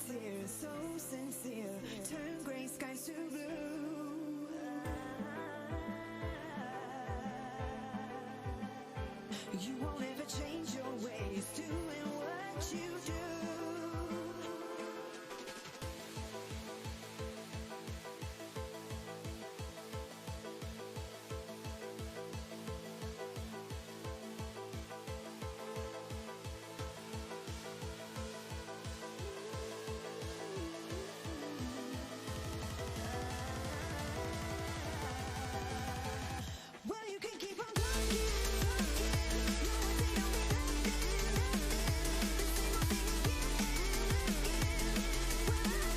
tears, so sincere, turn gray skies to blue. You won't ever change your ways, doing what you do. Well, you can keep on talking, knowing they don't mean nothing, the same old thing again. Well, I guess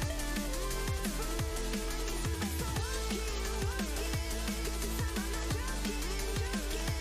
you best start walking, guess this time I'm not joking, all alone is again.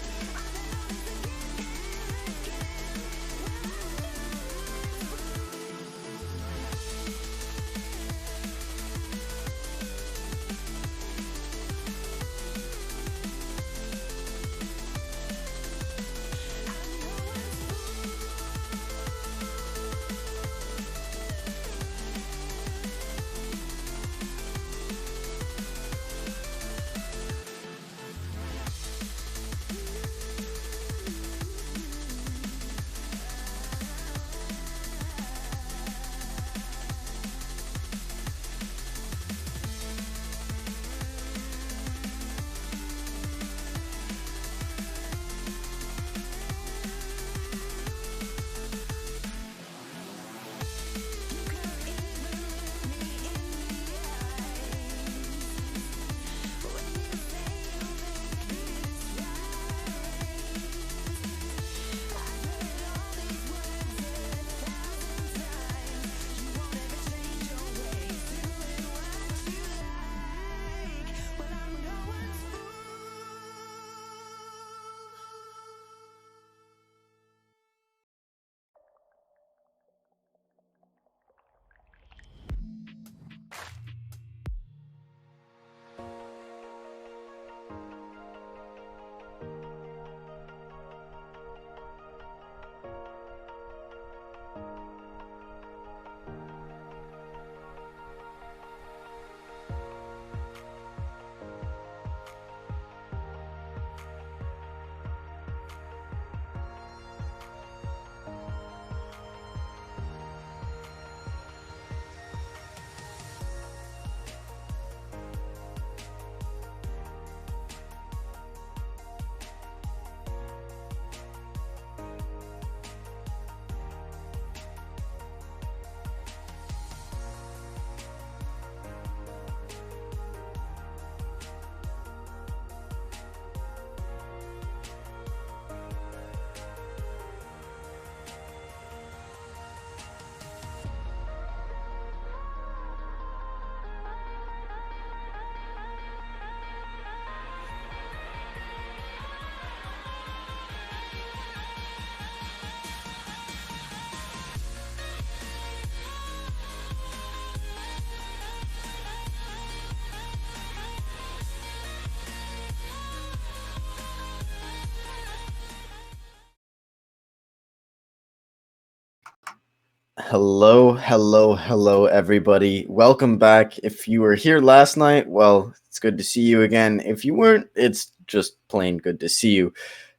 Hello, everybody. Welcome back. If you were here last night, well, it's good to see you again. If you weren't, it's just plain good to see you.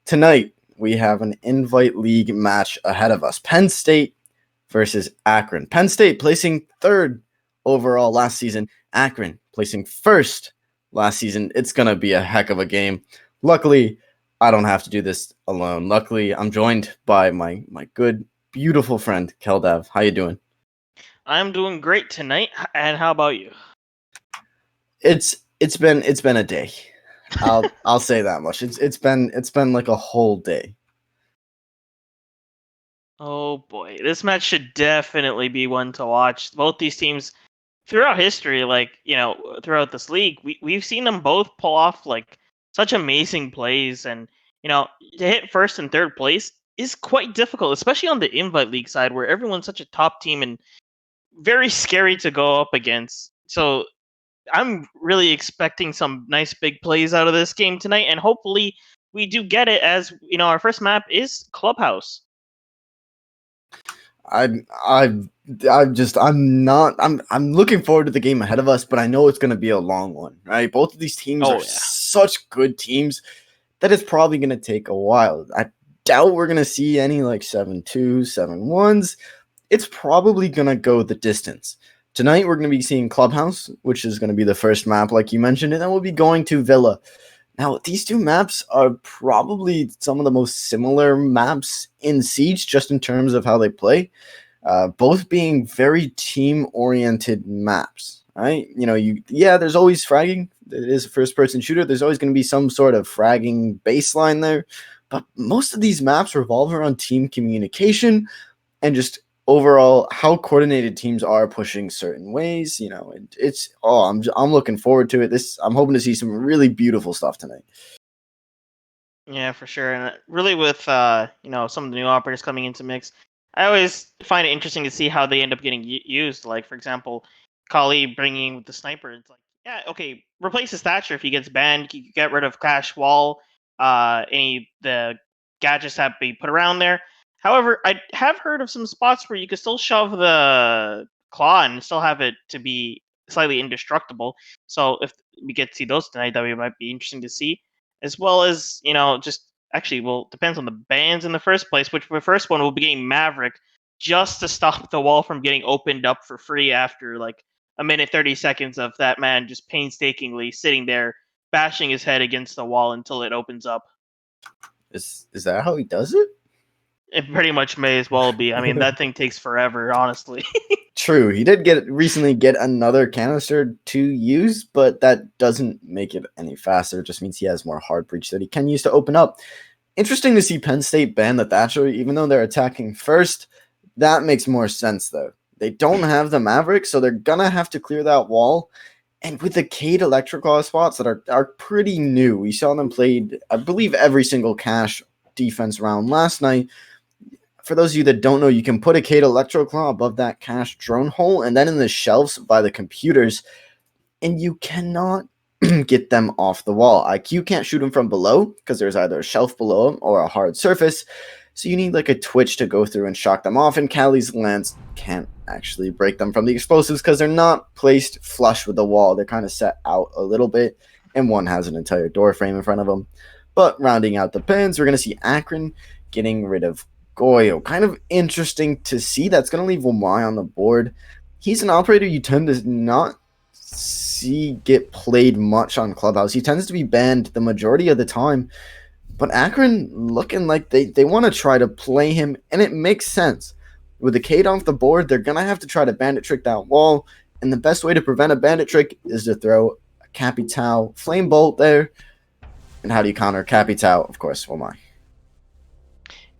Tonight, we have an Invite League match ahead of us. Penn State versus Akron. Penn State placing third overall last season. Akron placing first last season. It's going to be a heck of a game. Luckily, I don't have to do this alone. Luckily, I'm joined by my good, beautiful friend, Keldav. How you doing? I'm doing great tonight, and how about you? It's been a day. I'll say that much. It's been like a whole day. Oh boy, this match should definitely be one to watch. Both these teams, throughout history, throughout this league, we've seen them both pull off like such amazing plays, and to hit first and third place is quite difficult, especially on the Invite League side where everyone's such a top team and very scary to go up against. So I'm really expecting some nice big plays out of this game tonight, and hopefully we do get it. As our first map is Clubhouse. I I'm looking forward to the game ahead of us, but I know it's going to be a long one, right? Both of these teams Oh are yeah. such good teams that it's probably going to take a while. I doubt we're going to see any like 7-2, 7-1s. It's probably going to go the distance. Tonight, we're going to be seeing Clubhouse, which is going to be the first map, like you mentioned, and then we'll be going to Villa. Now, these two maps are probably some of the most similar maps in Siege, just in terms of how they play, both being very team-oriented maps, right? There's always fragging. It is a first-person shooter. There's always going to be some sort of fragging baseline there, but most of these maps revolve around team communication and just overall how coordinated teams are pushing certain ways, and I'm looking forward to it. I'm hoping to see some really beautiful stuff tonight. Yeah, for sure. And really, with some of the new operators coming into mix, I always find it interesting to see how they end up getting used. Like, for example, Kali bringing with the sniper. It's like, yeah, okay, replace his Thatcher if he gets banned. You get rid of Clash Wall, any the gadgets that be put around there. However, I have heard of some spots where you could still shove the claw and still have it to be slightly indestructible. So if we get to see those tonight, that might be interesting to see, as well as just actually, well, depends on the bans in the first place. Which the first one will be getting Maverick just to stop the wall from getting opened up for free after like a minute 30 seconds of that man just painstakingly sitting there bashing his head against the wall until it opens up. Is that how he does it? It pretty much may as well be. I mean, that thing takes forever, honestly. True, he did recently get another canister to use, but that doesn't make it any faster. It just means he has more hard breach that he can use to open up. Interesting to see Penn State ban the Thatcher, even though they're attacking first. That makes more sense, though. They don't have the Maverick, so they're gonna have to clear that wall. And with the Cade Electrical spots that are pretty new, we saw them played, I believe, every single cash defense round last night. For those of you that don't know, you can put a Cade Electroclaw above that cache drone hole and then in the shelves by the computers, and you cannot get them off the wall. IQ can't shoot them from below because there's either a shelf below them or a hard surface, so you need like a twitch to go through and shock them off, and Callie's lance can't actually break them from the explosives because they're not placed flush with the wall. They're kind of set out a little bit, and one has an entire door frame in front of them. But rounding out the pins, we're going to see Akron getting rid of Goyo. Kind of interesting to see. That's going to leave Wamai on the board. He's an operator you tend to not see get played much on Clubhouse. He tends to be banned the majority of the time. But Akron looking like they want to try to play him, and it makes sense. With the Cade off the board, they're going to have to try to bandit trick that wall, and the best way to prevent a bandit trick is to throw a Capital Flame Bolt there. And how do you counter Capital? Of course, Wamai.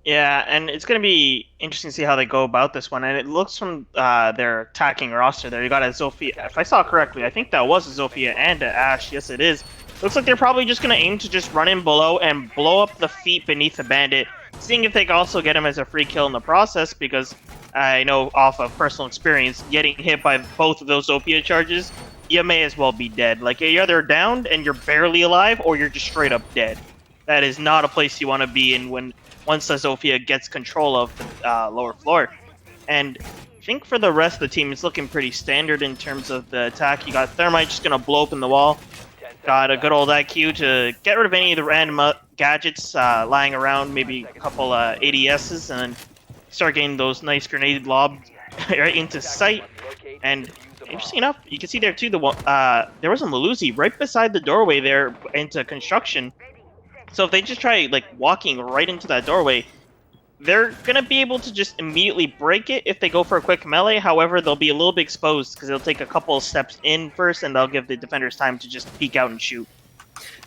Yeah, and it's going to be interesting to see how they go about this one. And it looks from their attacking roster there, you got a Zofia. If I saw correctly, I think that was a Zofia and a Ashe. Yes, it is. Looks like they're probably just going to aim to just run in below and blow up the feet beneath the bandit, seeing if they can also get him as a free kill in the process, because I know off of personal experience, getting hit by both of those Zofia charges, you may as well be dead. Like, you're either downed and you're barely alive, or you're just straight up dead. That is not a place you want to be in once the Zofia gets control of the lower floor. And I think for the rest of the team, it's looking pretty standard in terms of the attack. You got Thermite just going to blow open the wall. Got a good old IQ to get rid of any of the random gadgets lying around, maybe a couple ADSs, and then start getting those nice grenade lobs right into sight. And interesting enough, you can see there too, there was a Maluzi right beside the doorway there into construction. So if they just try like walking right into that doorway, they're going to be able to just immediately break it if they go for a quick melee. However, they'll be a little bit exposed because they'll take a couple of steps in first, and they'll give the defenders time to just peek out and shoot.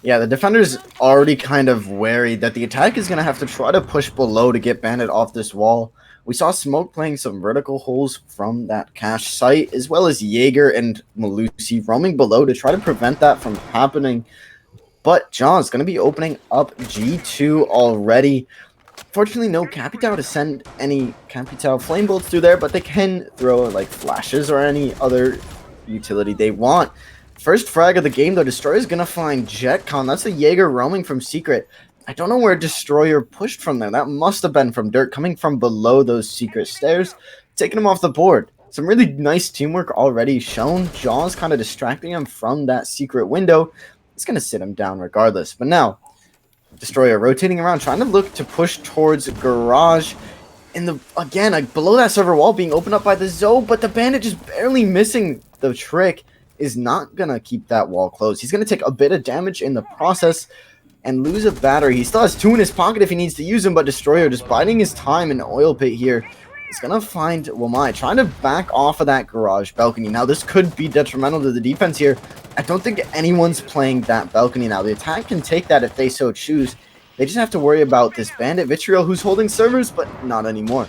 Yeah, the defender's already kind of wary that the attack is going to have to try to push below to get Bandit off this wall. We saw Smoke playing some vertical holes from that cache site, as well as Jaeger and Malusi roaming below to try to prevent that from happening. But John's going to be opening up G2 already. Fortunately, no Capital to send any Capital Flame Bolts through there, but they can throw like flashes or any other utility they want. First frag of the game, though, Destroyer's going to find JetCon. That's the Jaeger roaming from Secret. I don't know where Destroyer pushed from there. That must have been from Dirt, coming from below those secret stairs taking him off the board. Some really nice teamwork already shown. Jaws kind of distracting him from that secret window. It's going to sit him down regardless. But now, Destroyer rotating around, trying to look to push towards Garage. Again, below that server wall being opened up by the Zoe, but the Bandit just barely missing the trick is not going to keep that wall closed. He's going to take a bit of damage in the process and lose a battery. He still has 2 in his pocket if he needs to use them, but Destroyer just biding his time in Oil Pit here. He's going to find Wamai, trying to back off of that Garage balcony. Now, this could be detrimental to the defense here. I don't think anyone's playing that balcony now. The attack can take that if they so choose. They just have to worry about this Bandit Vitriol who's holding servers, but not anymore.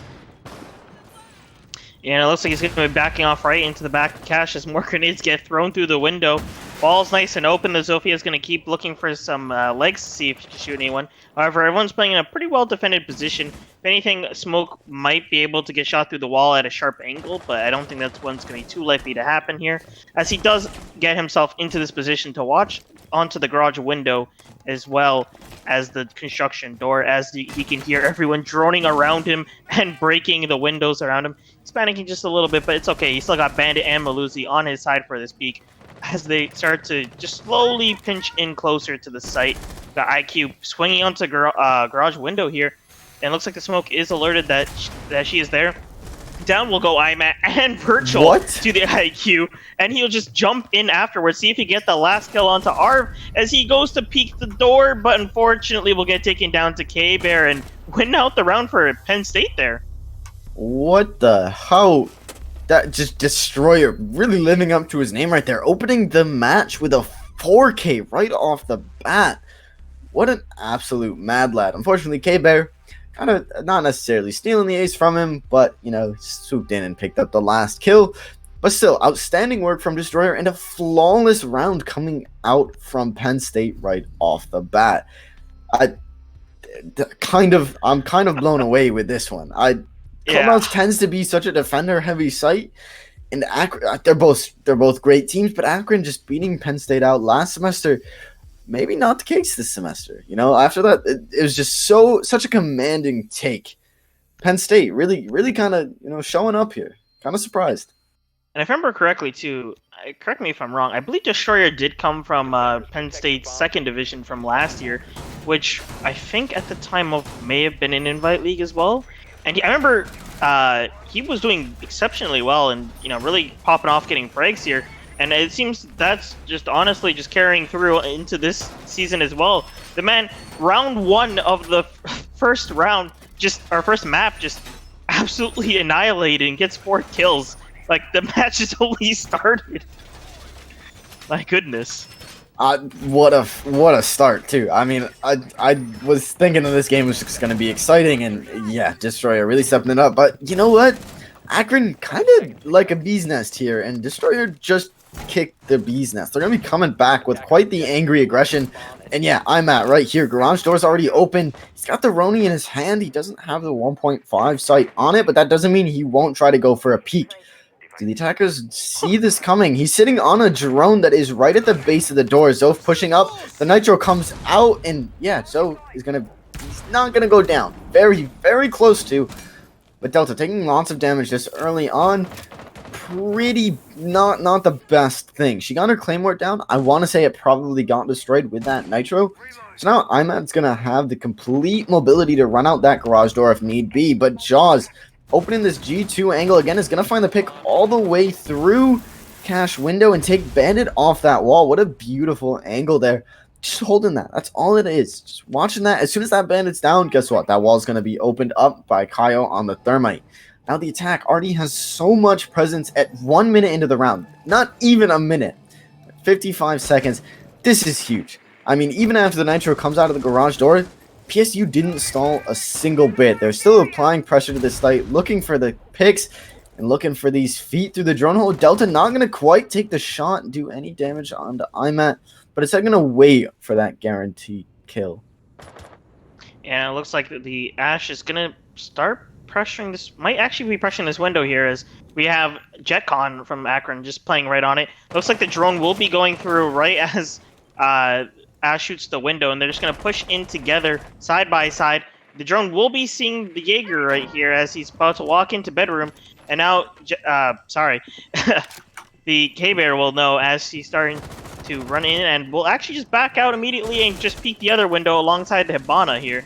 Yeah, it looks like he's going to be backing off right into the back of Cash as more grenades get thrown through the window. Ball's nice and open. The Zofia is going to keep looking for some legs to see if she can shoot anyone. However, everyone's playing in a pretty well-defended position. If anything, Smoke might be able to get shot through the wall at a sharp angle, but I don't think that's one's going to be too likely to happen here, as he does get himself into this position to watch onto the garage window as well as the construction door, as he can hear everyone droning around him and breaking the windows around him. He's panicking just a little bit, but it's okay. He's still got Bandit and Maluzi on his side for this peak, as they start to just slowly pinch in closer to the site. Got IQ swinging onto garage window here, and looks like the Smoke is alerted that she is there. Down will go IMAT and Virtual to the IQ, and he'll just jump in afterwards, see if he get the last kill onto Arv as he goes to peek the door, but unfortunately will get taken down to K-Bear and win out the round for Penn State there. What the hell? That just Destroyer really living up to his name right there. Opening the match with a 4K right off the bat. What an absolute mad lad. Unfortunately, K-Bear kind of not necessarily stealing the ace from him, but, you know, swooped in and picked up the last kill. But still, outstanding work from Destroyer and a flawless round coming out from Penn State right off the bat. I'm kind of blown away with this one. Clubhouse tends to be such a defender-heavy site, and Akron, they're both great teams, but Akron just beating Penn State out last semester, maybe not the case this semester. You know, after that, it was just such a commanding take. Penn State really kind of, you know, showing up here. Kind of surprised. And if I remember correctly, too, correct me if I'm wrong, I believe Destroyer did come from Penn State's second division from last year, which I think at the time may have been an invite league as well. And I remember he was doing exceptionally well and, you know, really popping off, getting frags here. And it seems that's just honestly just carrying through into this season as well. The man, round 1 of the first round, first map, just absolutely annihilated and gets 4 kills. Like, the match has only started. My goodness. What a start too. I mean, I was thinking that this game was just going to be exciting, and yeah, Destroyer really stepping it up. But you know what? Akron kind of like a bee's nest here, and Destroyer just kicked the bee's nest. They're going to be coming back with quite the angry aggression. And yeah, I'm at right here. Garage door's already open. He's got the Roni in his hand. He doesn't have the 1.5 sight on it, but that doesn't mean he won't try to go for a peek. Do the attackers see this coming? He's sitting on a drone that is right at the base of the door. Zof pushing up. The Nitro comes out, and yeah, Zof is he's not gonna go down. Very, very close to. But Delta taking lots of damage this early on. Pretty not the best thing. She got her Claymore down. I want to say it probably got destroyed with that Nitro. So now Imad's gonna have the complete mobility to run out that garage door if need be. But Jaws, opening this G2 angle again, is going to find the pick all the way through Cash window and take Bandit off that wall. What a beautiful angle there. Just holding that. That's all it is. Just watching that. As soon as that Bandit's down, guess what? That wall's going to be opened up by Kyle on the Thermite. Now the attack already has so much presence at 1 minute into the round. Not even a minute. 55 seconds. This is huge. I mean, even after the Nitro comes out of the garage door, PSU didn't stall a single bit. They're still applying pressure to this site, looking for the picks and looking for these feet through the drone hole. Delta not going to quite take the shot and do any damage onto IMAT, but it's going to wait for that guaranteed kill. And it looks like the Ash is going to start pressuring this, might actually be pressuring this window here, as we have JetCon from Akron just playing right on it. Looks like the drone will be going through right as Ash shoots the window, and they're just going to push in together, side by side. The drone will be seeing the Jaeger right here as he's about to walk into bedroom. And now, sorry, the K-Bear will know as he's starting to run in, and will actually just back out immediately and just peek the other window alongside the Hibana here.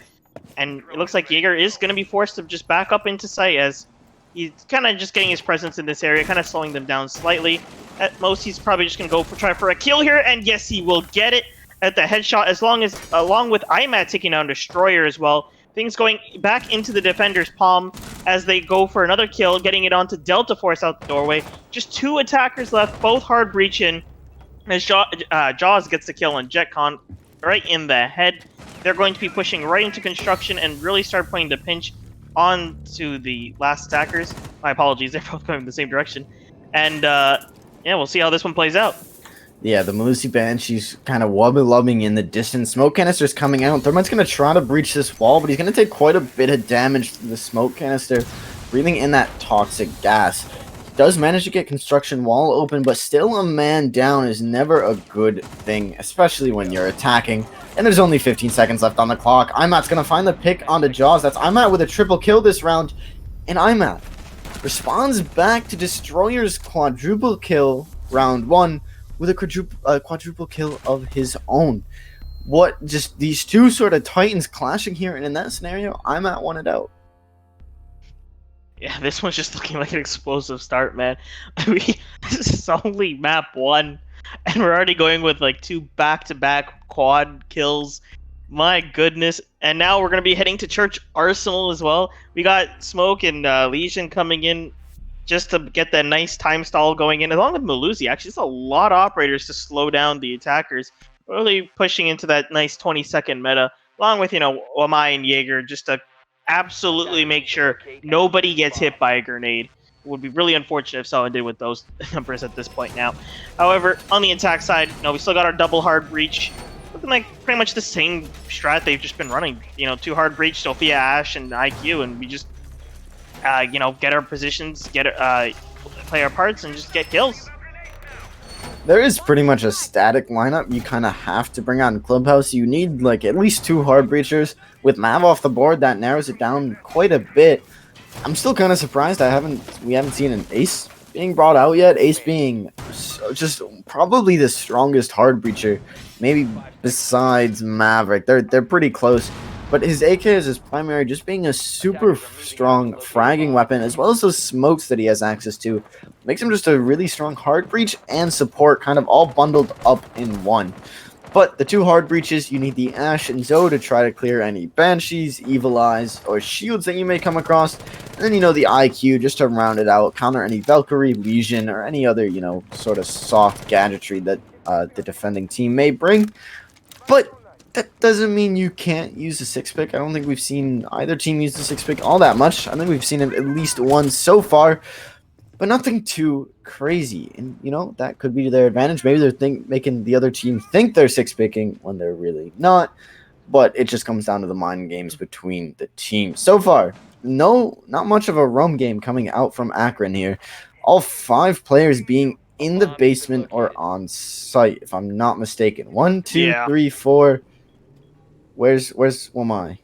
And it looks like Jaeger is going to be forced to just back up into sight as he's kind of just getting his presence in this area, kind of slowing them down slightly. At most, he's probably just going to go try for a kill here, and yes, he will get it at the headshot, along with IMAT taking down Destroyer as well. Things going back into the defender's palm as they go for another kill, getting it onto Delta Force out the doorway. Just 2 attackers left, both hard breaching. As Jaws gets the kill on JetCon right in the head. They're going to be pushing right into construction and really start putting the pinch on to the last attackers. My apologies, they're both going in the same direction. And yeah, we'll see how this one plays out. Yeah, the Malusi Banshee's kind of wubba-lubbing in the distance. Smoke canister's coming out. Thermite's going to try to breach this wall, but he's going to take quite a bit of damage from the smoke canister, breathing in that toxic gas. He does manage to get construction wall open, but still a man down is never a good thing, especially when you're attacking. And there's only 15 seconds left on the clock. IMAT's going to find the pick onto Jaws. That's IMAT with a triple kill this round. And IMAT responds back to Destroyer's quadruple kill round 1 with a quadruple kill of his own. What, just these two sort of titans clashing here, and in that scenario, IMAT won it out. Yeah, this one's just looking like an explosive start, man. This is only map 1, and we're already going with like 2 back-to-back quad kills. My goodness. And now we're going to be heading to Church Arsenal as well. We got Smoke and Legion coming in just to get that nice time stall going in, along with Malusi. Actually, it's a lot of operators to slow down the attackers. Really pushing into that nice 20-second meta, along with, Wamai and Jaeger, just to absolutely make sure nobody gets hit by a grenade. It would be really unfortunate if someone did with those numbers at this point now. However, on the attack side, we still got our double hard breach. Looking like pretty much the same strat they've just been running. 2 hard breach, Sophia Ash, and IQ, and we just get our positions, play our parts, and just get kills. There is pretty much a static lineup. You kind of have to bring on Clubhouse. You need like at least 2 hard breachers. With Mav off the board, that narrows it down quite a bit. I'm still kind of surprised we haven't seen an Ace being brought out yet. Ace being just probably the strongest hard breacher, maybe besides Maverick. They're pretty close. But his AK is his primary, just being a super strong fragging weapon, as well as those smokes that he has access to. Makes him just a really strong hard breach and support, kind of all bundled up in one. But the 2 hard breaches, you need the Ash and Zoe to try to clear any Banshees, Evil Eyes, or Shields that you may come across. And then, the IQ just to round it out, counter any Valkyrie, Legion, or any other, sort of soft gadgetry that the defending team may bring. But that doesn't mean you can't use the 6-pick. I don't think we've seen either team use the 6-pick all that much. I think we've seen it at least once so far, but nothing too crazy. And, that could be to their advantage. Maybe they're making the other team think they're 6-picking when they're really not, but it just comes down to the mind games between the teams. So far, not much of a roam game coming out from Akron here. All 5 players being in the basement or on site, if I'm not mistaken. 1, 2, 3, 4... Where's Wamai?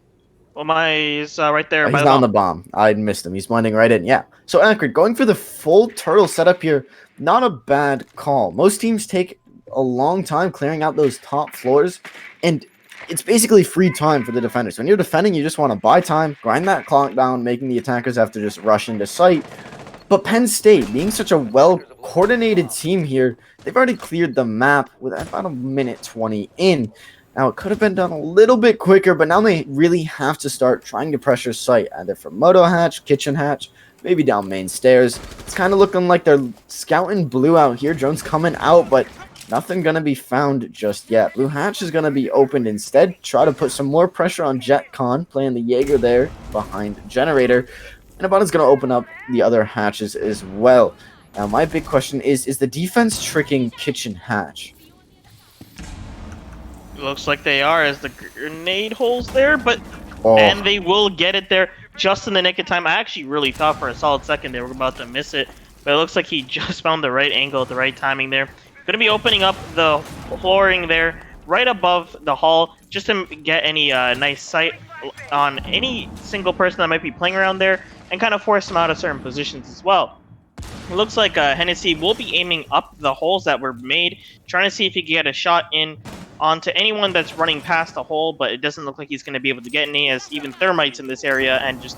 Wamai is right there. He's on the bomb. I missed him. He's blending right in. Yeah. So Akron going for the full turtle setup here. Not a bad call. Most teams take a long time clearing out those top floors, and it's basically free time for the defenders. When you're defending, you just want to buy time, grind that clock down, making the attackers have to just rush into sight. But Penn State, being such a well-coordinated team here, they've already cleared the map with about a minute 20 in. Now, it could have been done a little bit quicker, but now they really have to start trying to pressure site, either from Moto Hatch, Kitchen Hatch, maybe down main stairs. It's kind of looking like they're scouting blue out here. Drone's coming out, but nothing going to be found just yet. Blue Hatch is going to be opened instead. Try to put some more pressure on JetCon, playing the Jaeger there behind Generator. And Abana's going to open up the other hatches as well. Now, my big question is the defense tricking Kitchen Hatch? Looks like they are, as the grenade holes there, and they will get it there just in the nick of time. I actually really thought for a solid second they were about to miss it, but it looks like he just found the right angle at the right timing there. Going to be opening up the flooring there right above the hall just to get any nice sight on any single person that might be playing around there. and kind of force them out of certain positions as well. It looks like Hennessy will be aiming up the holes that were made, trying to see if he can get a shot in onto anyone that's running past the hole, but it doesn't look like he's going to be able to get any, as even Thermite's in this area and just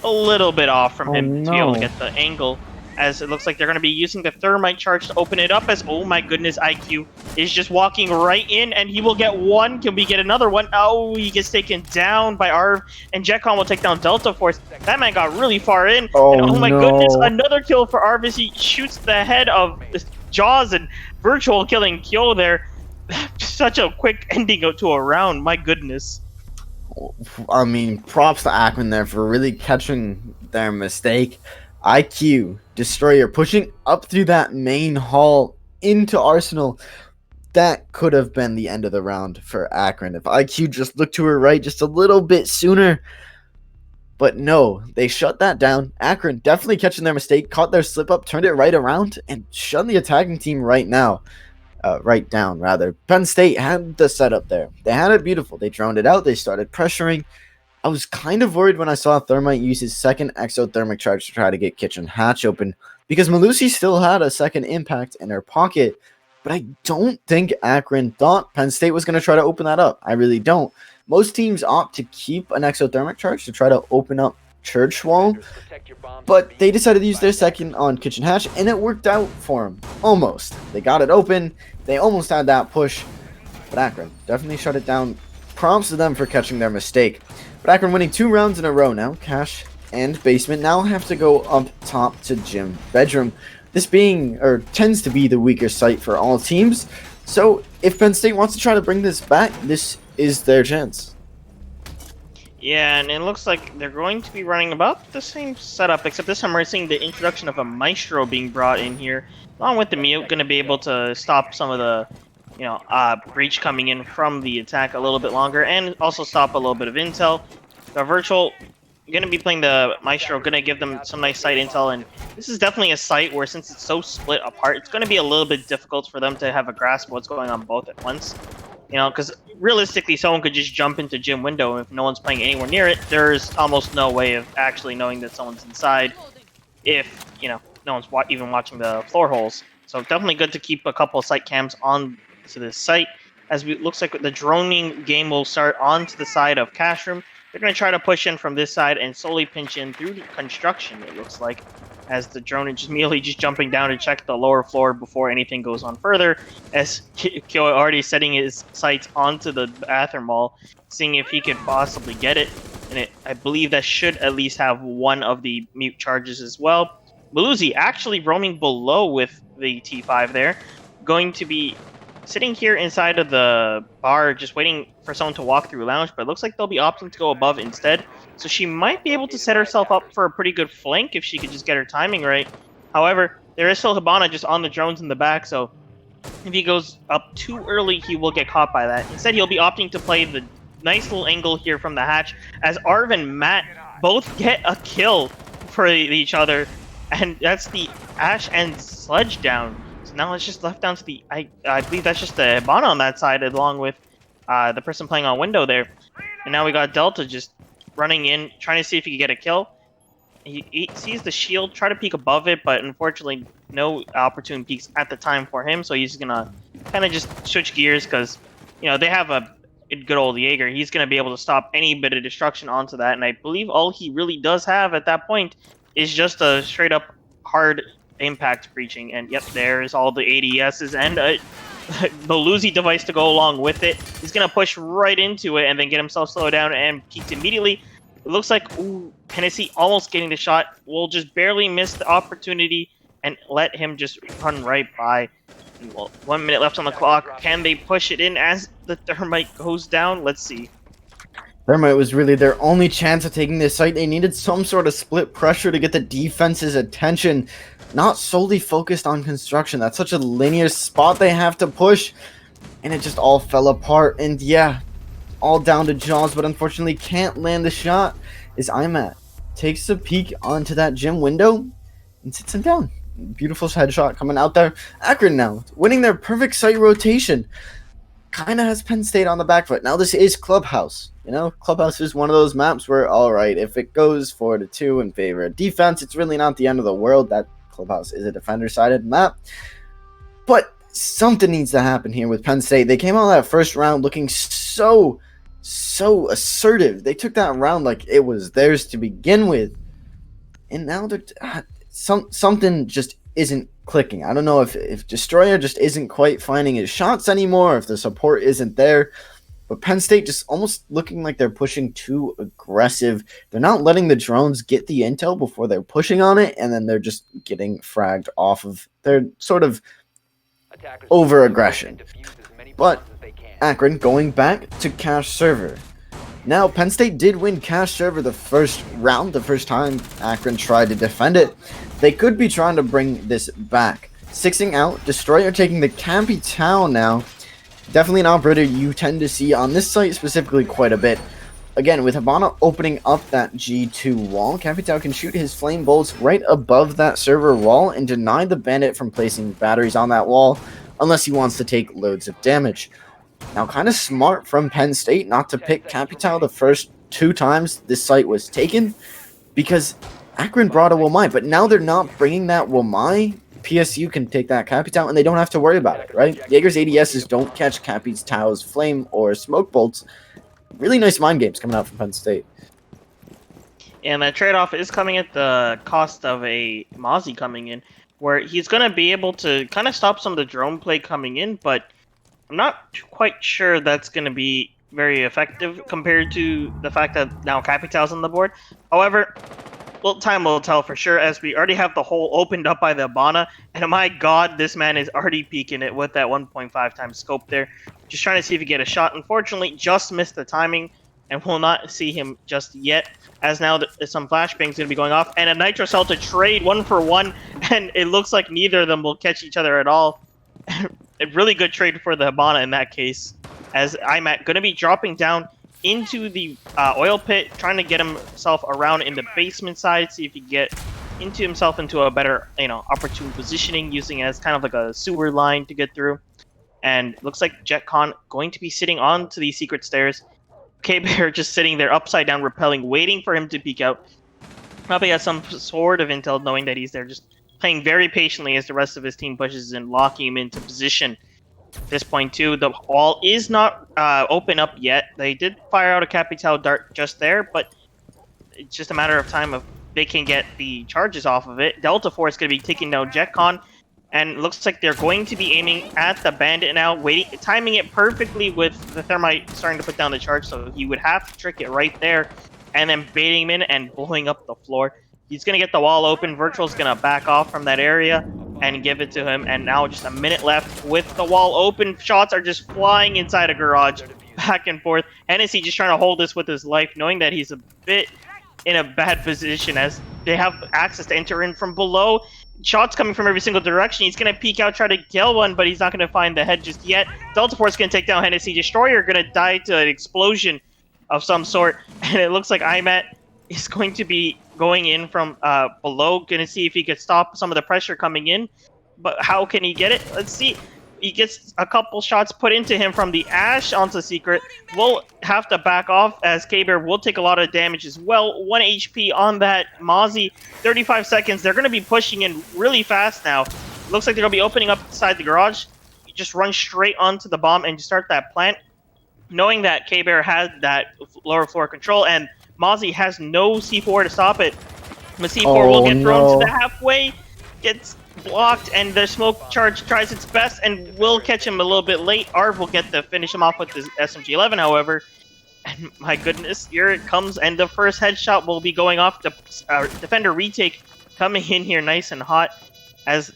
a little bit off from Oh, him to be able to no. get the angle, as it looks like they're going to be using the Thermite charge to open it up, as, oh my goodness, IQ is just walking right in, and he will get one. Can we get another one? Oh, he gets taken down by Arv, and Jetcon will take down Delta Force. That man got really far in, Oh, and oh my no. goodness, another kill for Arv as he shoots the head of Jaws, and virtual killing Kyo there. Such a quick ending to a round, my goodness. I mean, props to Akron there for really catching their mistake. IQ, Destroyer, pushing up through that main hall into Arsenal. That could have been the end of the round for Akron if IQ just looked to her right just a little bit sooner. But no, they shut that down. Akron definitely catching their mistake, caught their slip up, turned it right around, and shut the attacking team right down rather. Penn State had the setup there. They had it beautiful. They droned it out. They started pressuring. I was kind of worried when I saw Thermite use his second exothermic charge to try to get Kitchen Hatch open, because Malusi still had a second impact in her pocket, but I don't think Akron thought Penn State was going to try to open that up. I really don't. Most teams opt to keep an exothermic charge to try to open up Church Wall, but they decided to use their second on Kitchen Hatch, and it worked out for them. Almost. They got it open. They almost had that push, but Akron definitely shut it down. Props to them for catching their mistake. But Akron winning 2 rounds in a row now. Cash and Basement now have to go up top to Gym Bedroom. This being, or tends to be, the weaker site for all teams. So if Penn State wants to try to bring this back, this is their chance. Yeah, and it looks like they're going to be running about the same setup, except this time we're seeing the introduction of a Maestro being brought in here, along with the Mute, going to be able to stop some of the, breach coming in from the attack a little bit longer, and also stop a little bit of intel. The Virtual going to be playing the Maestro, going to give them some nice site intel, and this is definitely a site where, since it's so split apart, it's going to be a little bit difficult for them to have a grasp of what's going on both at once. Because realistically, someone could just jump into Gym Window, and if no one's playing anywhere near it, there's almost no way of actually knowing that someone's inside if, no one's even watching the floor holes. So definitely good to keep a couple of site cams on to this site, as it looks like the droning game will start onto the side of Cash Room. They're going to try to push in from this side and slowly pinch in through the construction, it looks like, as the drone is just merely just jumping down to check the lower floor before anything goes on further, as Kyo already setting his sights onto the bathroom wall, seeing if he could possibly get it. And I believe that should at least have one of the Mute charges as well. Malusi actually roaming below with the T5 there, going to be sitting here inside of the bar, just waiting for someone to walk through lounge, but it looks like they'll be opting to go above instead. So she might be able to set herself up for a pretty good flank if she could just get her timing right. However, there is still Hibana just on the drones in the back, so if he goes up too early, he will get caught by that. Instead, he'll be opting to play the nice little angle here from the hatch, as Arv and Matt both get a kill for each other, and that's the Ash and Sludge down. So now it's just left down to the, I believe that's just the Hibana on that side, along with the person playing on window there. And now we got Delta just running in, trying to see if he can get a kill. He sees the shield, try to peek above it, but unfortunately no opportune peeks at the time for him, so he's gonna kind of just switch gears, because they have a good old Jaeger. He's gonna be able to stop any bit of destruction onto that, and I believe all he really does have at that point is just a straight up hard impact breaching. And yep, there's all the ADSs and the Luzi device to go along with it. He's gonna push right into it and then get himself slowed down and peeked immediately. It looks like, ooh, Hennessy almost getting the shot. Will just barely miss the opportunity and let him just run right by. And, well, 1 minute left on the clock. Can they push it in as the Thermite goes down? Let's see. Thermite was really their only chance of taking this site. They needed some sort of split pressure to get the defense's attention, not solely focused on construction. That's such a linear spot they have to push, and it just all fell apart. And yeah, all down to Jaws, but unfortunately can't land the shot, as Imat takes a peek onto that Gym window and sits him down. Beautiful headshot coming out there. Akron now winning their perfect site rotation. kind of has Penn State on the back foot. Now this is Clubhouse. Clubhouse is one of those maps where, all right, if it goes 4-2 in favor of defense, it's really not the end of the world. That Clubhouse is a defender-sided map. But something needs to happen here with Penn State. They came out of that first round looking so assertive. They took that round like it was theirs to begin with. And now they're something just isn't clicking. I don't know if Destroyer just isn't quite finding his shots anymore, if the support isn't there. But Penn State just almost looking like they're pushing too aggressive. They're not letting the drones get the intel before they're pushing on it, and then they're just getting fragged off of their sort of over-aggression. But Akron going back to cash server. Now, Penn State did win cash server the first round, the first time Akron tried to defend it. They could be trying to bring this back. Sixing out, Destroyer taking the Capital now. Definitely an operator you tend to see on this site specifically quite a bit. Again, with Habana opening up that G2 wall, Capital can shoot his flame bolts right above that server wall and deny the bandit from placing batteries on that wall unless he wants to take loads of damage. Now, kind of smart from Penn State not to pick Capital the first 2 times this site was taken, because Akron brought a Womai, but now they're not bringing that Womai. PSU can take that Capital, and they don't have to worry about it, right? Jaeger's ADSs don't catch Capital's flame or smoke bolts. Really nice mind games coming out from Penn State. And that trade-off is coming at the cost of a Mozzie coming in, where he's going to be able to kind of stop some of the drone play coming in, but I'm not quite sure that's going to be very effective compared to the fact that now Capital's on the board. However, well, time will tell for sure, as we already have the hole opened up by the Habana, and my god, this man is already peeking it with that 1.5 times scope there. Just trying to see if he get a shot. Unfortunately, just missed the timing, and will not see him just yet, as now some flashbangs going to be going off, and a Nitro Cell to trade 1-for-1, and it looks like neither of them will catch each other at all. A really good trade for the Habana in that case, as IMAT going to be dropping down into the oil pit, trying to get himself around in the basement side, see if he can get himself into a better, opportune positioning, using it as kind of like a sewer line to get through. And looks like JetCon going to be sitting on to these secret stairs. K-Bear just sitting there upside down, repelling, waiting for him to peek out. Probably has some sort of intel, knowing that he's there, just playing very patiently as the rest of his team pushes in, locking him into position. At this point, too, the wall is not open up yet. They did fire out a Capital dart just there, but it's just a matter of time if they can get the charges off of it. Delta Force going to be taking down JetCon, and it looks like they're going to be aiming at the bandit now, timing it perfectly with the thermite starting to put down the charge, so he would have to trick it right there, and then baiting him in and blowing up the floor. He's going to get the wall open. Virtual's going to back off from that area and give it to him. And now just a minute left with the wall open. Shots are just flying inside a garage, back and forth. Hennessy just trying to hold this with his life, knowing that he's a bit in a bad position as they have access to enter in from below. Shots coming from every single direction. He's going to peek out, try to kill one, but he's not going to find the head just yet. Delta Force going to take down Hennessy. Destroyer going to die to an explosion of some sort. And it looks like IMAT is going to be going in from below, gonna see if he could stop some of the pressure coming in. But how can he get it? Let's see. He gets a couple shots put into him from the Ash onto Secret. We'll have to back off, as K-Bear will take a lot of damage as well. 1 HP on that Mozzie. 35 seconds. They're going to be pushing in really fast now. Looks like they're going to be opening up inside the garage. You just run straight onto the bomb and just start that plant, knowing that K-Bear had that lower floor control, and Mozzie has no C4 to stop it. The C4 will get thrown to the halfway, gets blocked, and the smoke charge tries its best and will catch him a little bit late. Arv will get to finish him off with his SMG-11, however. And my goodness, here it comes, and the first headshot will be going off. The defender retake coming in here nice and hot, as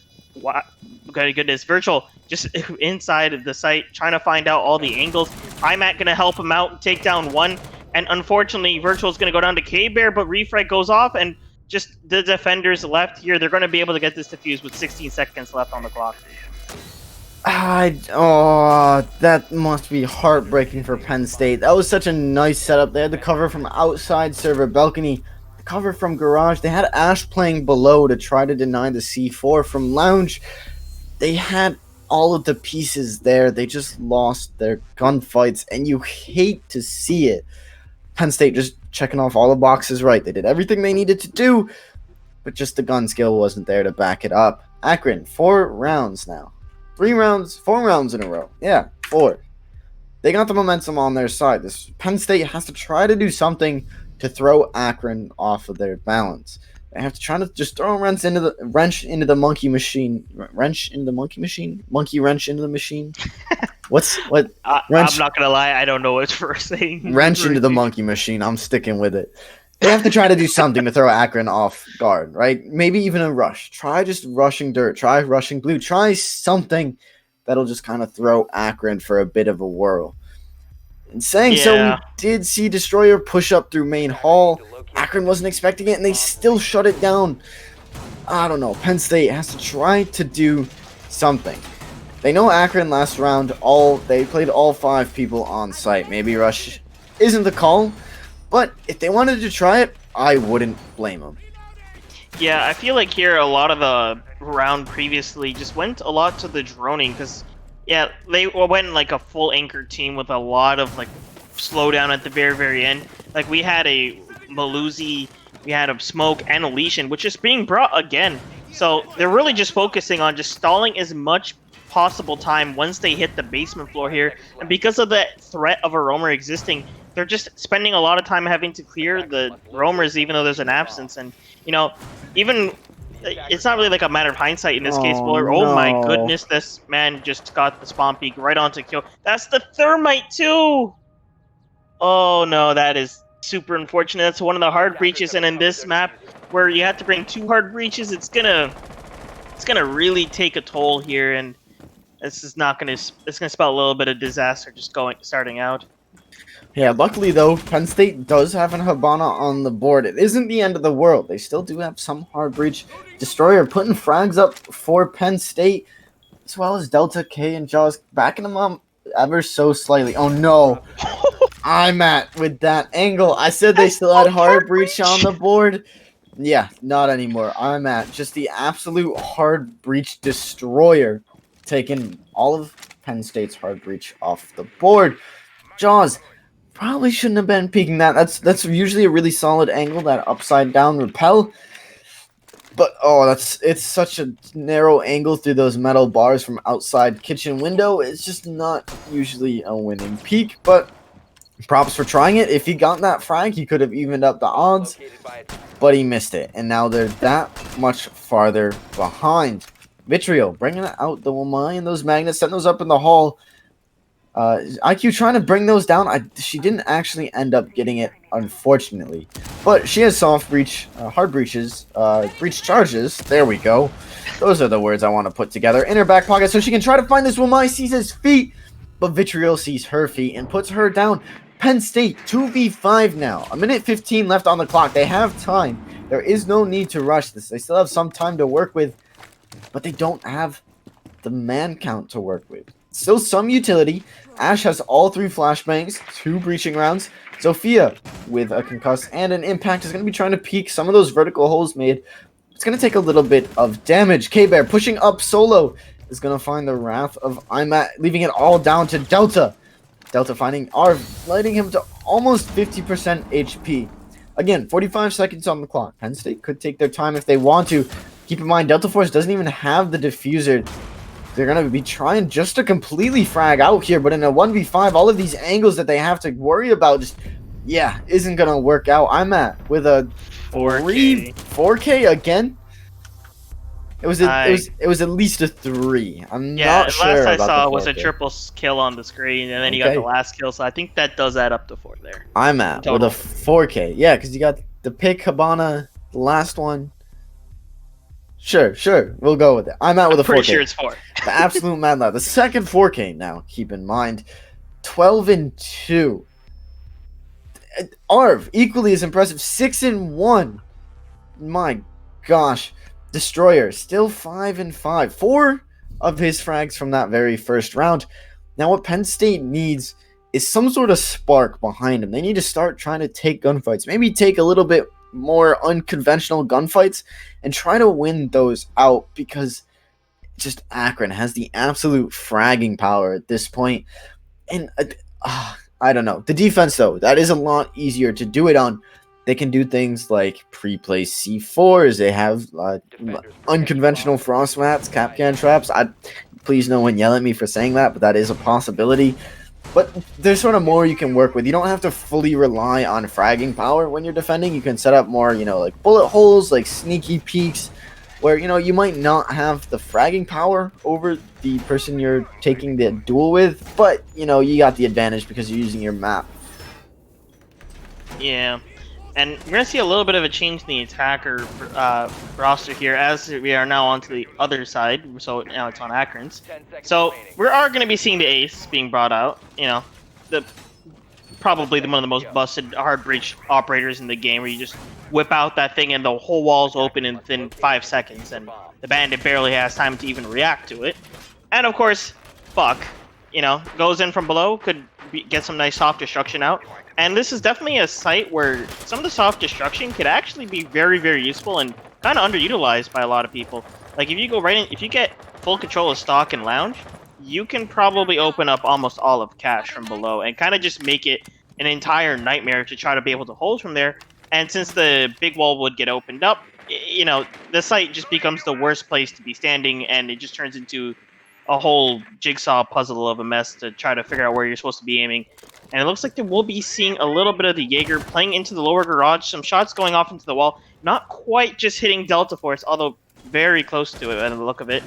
goodness, Virtual just inside of the site trying to find out all the angles. IMAT gonna help him out, take down one, and unfortunately Virtual's gonna go down to K-Bear, but refrag goes off, and just the defenders left here, they're gonna be able to get this defused with 16 seconds left on the clock. That must be heartbreaking for Penn State. That was such a nice setup. They had the cover from outside server balcony, the cover from garage. They had Ash playing below to try to deny the C4 from lounge. They had all of the pieces there. They just lost their gunfights, and you hate to see it. Penn State just checking off all the boxes right. They did everything they needed to do, but just the gun skill wasn't there to back it up. Akron, 4 rounds now. 4 rounds in a row. Yeah, 4. They got the momentum on their side. This Penn State has to try to do something to throw Akron off of their balance. They have to try to just throw a wrench into the monkey machine. Wrench into the monkey machine? Monkey wrench into the machine? What? Wrench, I'm not gonna lie, I don't know what we're saying. wrench into the monkey machine. I'm sticking with it. They have to try to do something to throw Akron off guard, right? Maybe even a rush. Try just rushing dirt. Try rushing blue. Try something that'll just kind of throw Akron for a bit of a whirl. In saying so, we did see Destroyer push up through main hall. Akron wasn't expecting it, and they still shut it down. I don't know. Penn State has to try to do something. They know Akron last round, they played all 5 people on site. Maybe rush isn't the call, but if they wanted to try it, I wouldn't blame them. Yeah, I feel like here a lot of the round previously just went a lot to the droning because, yeah, they went like a full anchor team with a lot of like slowdown at the very, very end. Like we had a Maluzi, we had a Smoke and a Lesion, which is being brought again. So they're really just focusing on just stalling as much possible time once they hit the basement floor here. And because of the threat of a roamer existing, they're just spending a lot of time having to clear the roamers even though there's an absence. And, you know, even it's not really like a matter of hindsight in this case. Buller. Oh my goodness, this man just got the spawn peak right onto kill. That's the thermite too! Oh no, that is super unfortunate. That's one of the hard breaches, and in this map where you have to bring 2 hard breaches, it's gonna really take a toll here, and it's gonna spell a little bit of disaster just starting out. Yeah, luckily though, Penn State does have an Habana on the board. It isn't the end of the world. They still do have some hard breach. Destroyer putting frags up for Penn State, as well as Delta, K, and Jaws backing them up ever so slightly. Oh no. I'm at with that angle. I said they still had hard breach on the board. Yeah, not anymore. I'm at just the absolute hard breach destroyer, taking all of Penn State's hard breach off the board. Jaws probably shouldn't have been peeking that. That's usually a really solid angle, that upside down rappel. But it's such a narrow angle through those metal bars from outside kitchen window. It's just not usually a winning peek, but props for trying it. If he got that frag, he could have evened up the odds, but he missed it, and now they're that much farther behind. Vitriol bringing out the Wamai and those magnets, setting those up in the hall. IQ trying to bring those down. She didn't actually end up getting it, unfortunately, but she has soft breach, hard breaches, breach charges. There we go. Those are the words I want to put together in her back pocket so she can try to find this. Wamai sees his feet, but Vitriol sees her feet and puts her down. Penn State 2v5 now. 1:15 left on the clock. They have time. There is no need to rush this. They still have some time to work with, but they don't have the man count to work with. Still some utility. Ash has all 3 flashbangs, 2 breaching rounds. Sophia, with a concuss and an impact, is going to be trying to peek some of those vertical holes made. It's going to take a little bit of damage. K-Bear pushing up solo is going to find the wrath of Imat, leaving it all down to Delta. Delta finding Arv, lighting him to almost 50% HP. Again, 45 seconds on the clock. Penn State could take their time if they want to. Keep in mind, Delta Force doesn't even have the diffuser. They're going to be trying just to completely frag out here, but in a 1v5, all of these angles that they have to worry about just, isn't going to work out. I'm at with a 4K again. It was at least a 3. I'm not sure. Last I about saw the was a 4K. triple kill on the screen, and then you got the last kill, so I think that does add up to 4 there. I'm at with a 4K. Yeah, because you got the pick, Habana, the last one. Sure. We'll go with it. I'm at with a 4K. Pretty sure it's 4. The absolute mad lad. The second 4K now, keep in mind. 12-2. Arv, equally as impressive. 6-1. My gosh. Destroyer, still 5-5. 4 of his frags from that very first round. Now what Penn State needs is some sort of spark behind him. They need to start trying to take gunfights. Maybe take a little bit more unconventional gunfights and try to win those out, because just Akron has the absolute fragging power at this point. And I don't know. The defense, though, that is a lot easier to do it on. They can do things like pre-place C4s. They have unconventional frost mats, Capcan traps. Please no one yell at me for saying that, but that is a possibility. But there's sort of more you can work with. You don't have to fully rely on fragging power when you're defending. You can set up more, like bullet holes, like sneaky peeks, where, you might not have the fragging power over the person you're taking the duel with, but, you got the advantage because you're using your map. Yeah. And we're going to see a little bit of a change in the attacker roster here as we are now onto the other side. So now it's on Akron's. So we are going to be seeing the ace being brought out. Probably one of the most busted hard breach operators in the game, where you just whip out that thing and the whole wall's open within 5 seconds, and the bandit barely has time to even react to it. And of course, Buck, goes in from below, could get some nice soft destruction out. And this is definitely a site where some of the soft destruction could actually be very, very useful and kind of underutilized by a lot of people. Like if you go right in, if you get full control of stock and lounge, you can probably open up almost all of cache from below and kind of just make it an entire nightmare to try to be able to hold from there. And since the big wall would get opened up, the site just becomes the worst place to be standing, and it just turns into a whole jigsaw puzzle of a mess to try to figure out where you're supposed to be aiming. And it looks like we'll be seeing a little bit of the Jaeger playing into the lower garage, some shots going off into the wall, not quite just hitting Delta Force, although very close to it by the look of it.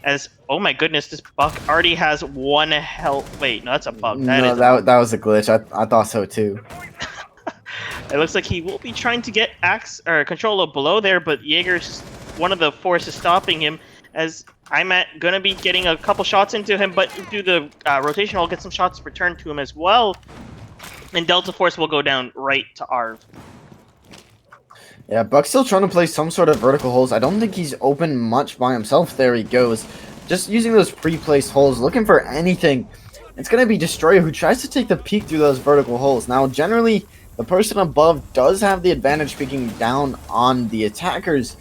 As, oh my goodness, this Buck already has 1 health. Wait, no, that's a bug. That was a glitch. I thought so too. It looks like he will be trying to get control of below there, but Jaeger's one of the forces stopping him, as I'm gonna be getting a couple shots into him, but through the rotation, I'll get some shots returned to him as well. And Delta Force will go down right to Arv. Yeah, Buck's still trying to play some sort of vertical holes. I don't think he's open much by himself. There he goes. Just using those pre-placed holes, looking for anything. It's going to be Destroyer who tries to take the peek through those vertical holes. Now, generally, the person above does have the advantage peeking down on the attackers.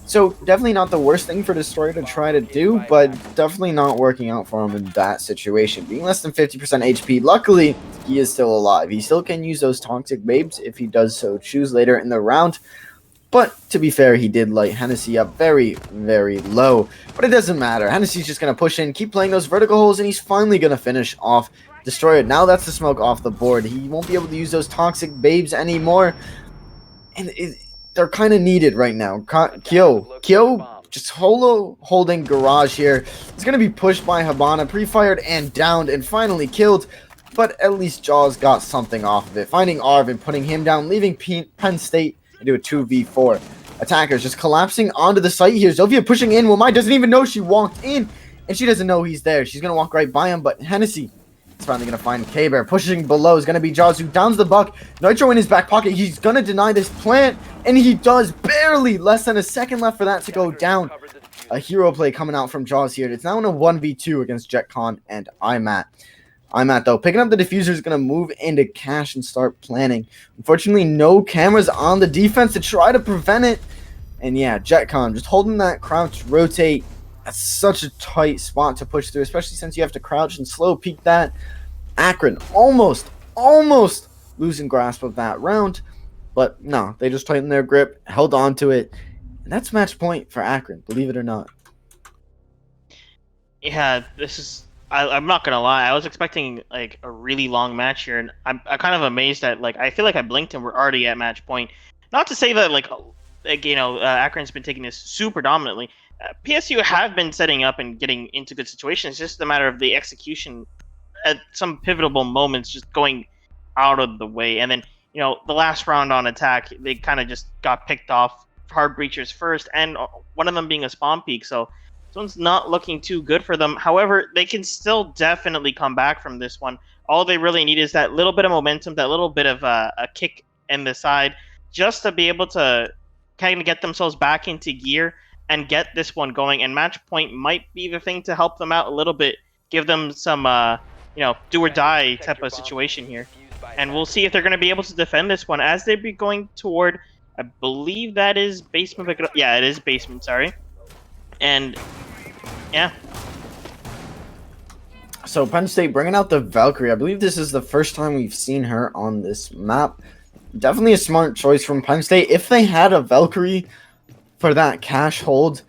So, definitely not the worst thing for Destroyer to try to do, but definitely not working out for him in that situation. Being less than 50% HP, luckily, he is still alive. He still can use those Toxic Babes if he does so choose later in the round. But, to be fair, he did light Hennessy up very, very low. But it doesn't matter. Hennessy's just going to push in, keep playing those vertical holes, and he's finally going to finish off Destroyer. Now that's the smoke off the board. He won't be able to use those Toxic Babes anymore. And they're kind of needed right now. Kyo just holding garage here. He's going to be pushed by Habana, pre-fired and downed, and finally killed. But at least Jaws got something off of it, finding Arv and putting him down, leaving Penn State into a 2v4. Attackers just collapsing onto the site here. Zofia pushing in. Wamai doesn't even know she walked in, and she doesn't know he's there. She's going to walk right by him, but Hennessy is finally going to find K-Bear. Pushing below is going to be Jaws, who downs the Buck. Nitro in his back pocket. He's going to deny this plant, and he does. Barely less than a second left for that to go down. A hero play coming out from Jaws here. It's now in a 1v2 against JetCon and IMAT. Though, picking up the diffuser is going to move into cache and start planning. Unfortunately, no cameras on the defense to try to prevent it. And yeah, JetCon just holding that crouch rotate. That's such a tight spot to push through, especially since you have to crouch and slow peek that. Akron almost losing grasp of that round. But no, they just tightened their grip, held on to it. And that's match point for Akron, believe it or not. Yeah, this is... I'm not gonna lie, I was expecting like a really long match here, and I'm kind of amazed that I feel like I blinked and we're already at match point. Not to say that Akron's been taking this super dominantly. PSU have been setting up and getting into good situations. It's just a matter of the execution at some pivotal moments just going out of the way. And then the last round on attack, they kind of just got picked off. Hard breachers first, and one of them being a spawn peak. So this one's not looking too good for them. However, they can still definitely come back from this one. All they really need is that little bit of momentum, that little bit of a kick in the side, just to be able to kind of get themselves back into gear and get this one going. And match point might be the thing to help them out a little bit, give them some, do or die type of situation here. And we'll see if they're going to be able to defend this one as they be going toward, I believe that is basement. Yeah, it is basement, sorry. And Yeah. So Penn State bringing out the Valkyrie. I believe this is the first time we've seen her on this map. Definitely a smart choice from Penn State. If they had a Valkyrie for that cash hold,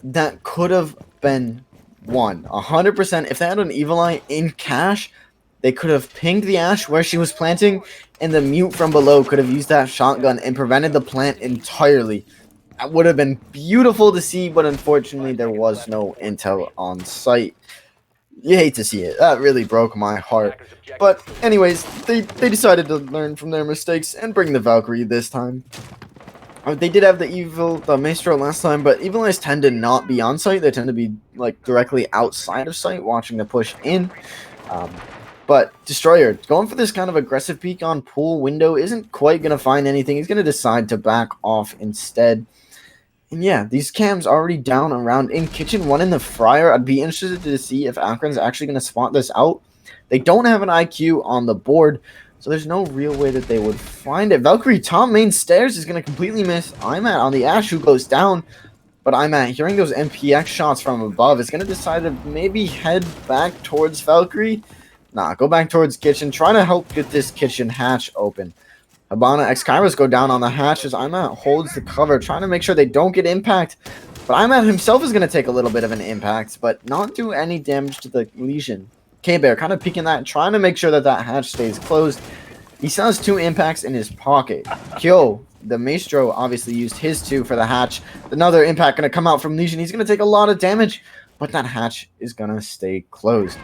that could have been won 100%. If they had an Evil Eye in cash, they could have pinged the Ash where she was planting, and the mute from below could have used that shotgun and prevented the plant entirely. That would have been beautiful to see, but unfortunately there was no intel on site. You hate to see it. That really broke my heart. But anyways, they decided to learn from their mistakes and bring the Valkyrie this time. They did have the Maestro last time, but Evil Eyes tend to not be on site. They tend to be like directly outside of sight, watching the push in. But Destroyer, going for this kind of aggressive peek on pool window, isn't quite going to find anything. He's going to decide to back off instead. And yeah, these cams already down around in kitchen, one in the fryer. I'd be interested to see if Akron's actually going to spot this out. They don't have an IQ on the board, so there's no real way that they would find it. Valkyrie top main stairs is going to completely miss Imat on the Ash, who goes down. But Imat, hearing those MPX shots from above, is going to decide to maybe head back towards Valkyrie. Nah, go back towards kitchen, trying to help get this kitchen hatch open. Habana X Kairos go down on the hatch as Imat holds the cover, trying to make sure they don't get impact. But Imat himself is going to take a little bit of an impact, but not do any damage to the Legion. K-Bear kind of peeking that, trying to make sure that that hatch stays closed. He still has 2 impacts in his pocket. Kyo, the Maestro, obviously used his 2 for the hatch. Another impact going to come out from Legion. He's going to take a lot of damage, but that hatch is going to stay closed.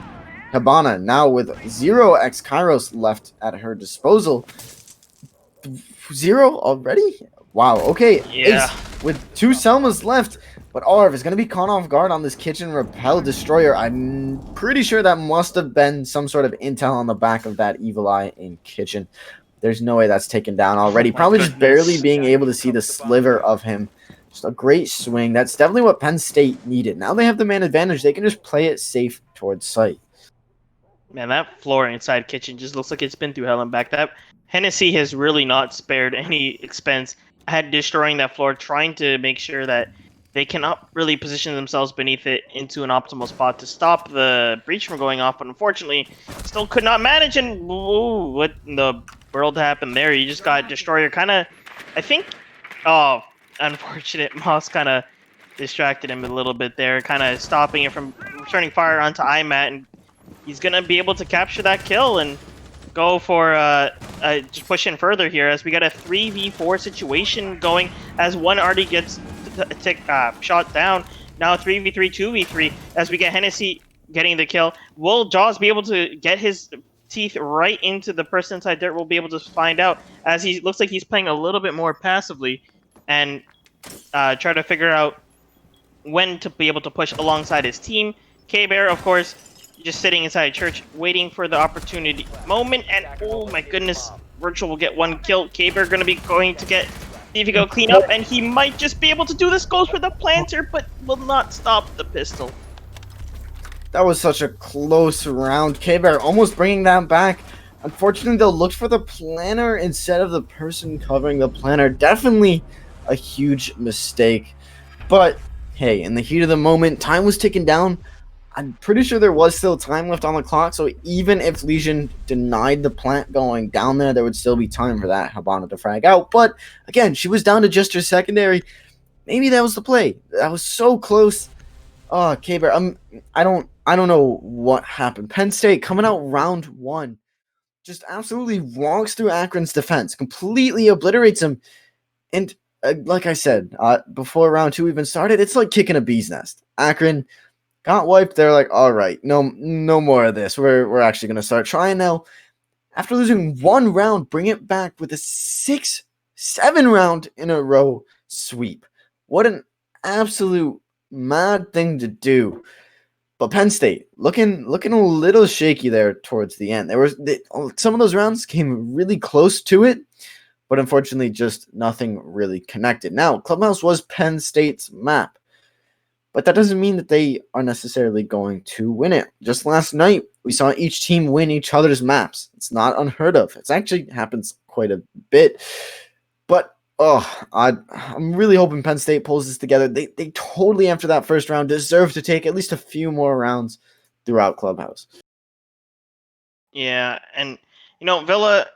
Habana now with 0 X Kairos left at her disposal. 0 already? Wow, okay. Yeah. Ace with 2 Selmas left, but Arv is going to be caught off guard on this kitchen repel destroyer. I'm pretty sure that must have been some sort of intel on the back of that Evil Eye in kitchen. There's no way that's taken down already. Probably just barely being able to see the sliver of him. Just a great swing. That's definitely what Penn State needed. Now they have the man advantage. They can just play it safe towards sight. Man, that floor inside kitchen just looks like it's been through hell and back. That Hennessy has really not spared any expense at destroying that floor, trying to make sure that they cannot really position themselves beneath it into an optimal spot to stop the breach from going off. But unfortunately, still could not manage. And ooh, what in the world happened there? You just got Destroyer kind of, I think, oh, unfortunate. Moss kind of distracted him a little bit there, kind of stopping it from returning fire onto Imat, and he's going to be able to capture that kill and go for just push in further here as we got a 3v4 situation going as one already gets shot down. Now 3v3, 2v3 as we get Hennessy getting the kill. Will Jaws be able to get his teeth right into the person inside dirt? We'll be able to find out as he looks like he's playing a little bit more passively and try to figure out when to be able to push alongside his team. K-Bear, of course, just sitting inside a church waiting for the opportunity moment, and oh my goodness, Virtual will get 1 kill. K-Bear gonna be going to get, see if he go clean up, and he might just be able to do this. Goes for the planter, but will not stop the pistol. That was such a close round. K-Bear almost bringing that back. Unfortunately, they'll look for the planner instead of the person covering the planner. Definitely a huge mistake. But hey, in the heat of the moment, time was ticking down. I'm pretty sure there was still time left on the clock, so even if Legion denied the plant going down there would still be time for that Habana to frag out. But again, she was down to just her secondary. Maybe that was the play. That was so close. Oh, K-Bear, I don't know what happened. Penn State coming out round 1, just absolutely walks through Akron's defense, completely obliterates him. And like I said, before round 2 even started, it's like kicking a bee's nest. Akron got wiped. They're like, all right, no more of this. We're actually going to start trying now. After losing 1 round, bring it back with a 6-7 round in a row sweep. What an absolute mad thing to do. But Penn State looking a little shaky there towards the end. Some of those rounds came really close to it, but unfortunately just nothing really connected. Now, Clubhouse was Penn State's map, but that doesn't mean that they are necessarily going to win it. Just last night, we saw each team win each other's maps. It's not unheard of. It actually happens quite a bit. But I'm really hoping Penn State pulls this together. They totally, after that first round, deserve to take at least a few more rounds throughout Clubhouse. Yeah, and Villa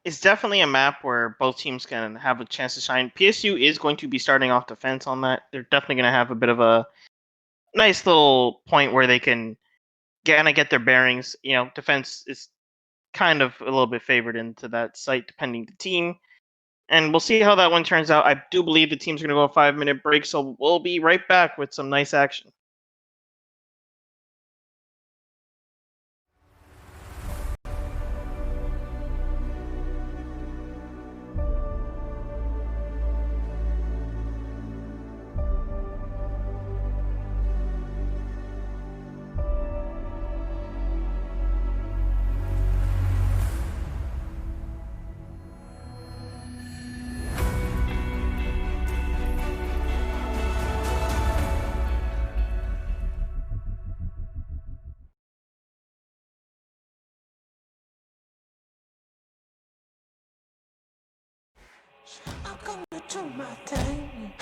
is definitely a map where both teams can have a chance to shine. PSU is going to be starting off defense on that. They're definitely going to have a bit of a nice little point where they can kind of get their bearings. Defense is kind of a little bit favored into that site depending the team. And we'll see how that one turns out. I do believe the team's going to go a 5-minute break, so we'll be right back with some nice action. I'm gonna do my thing.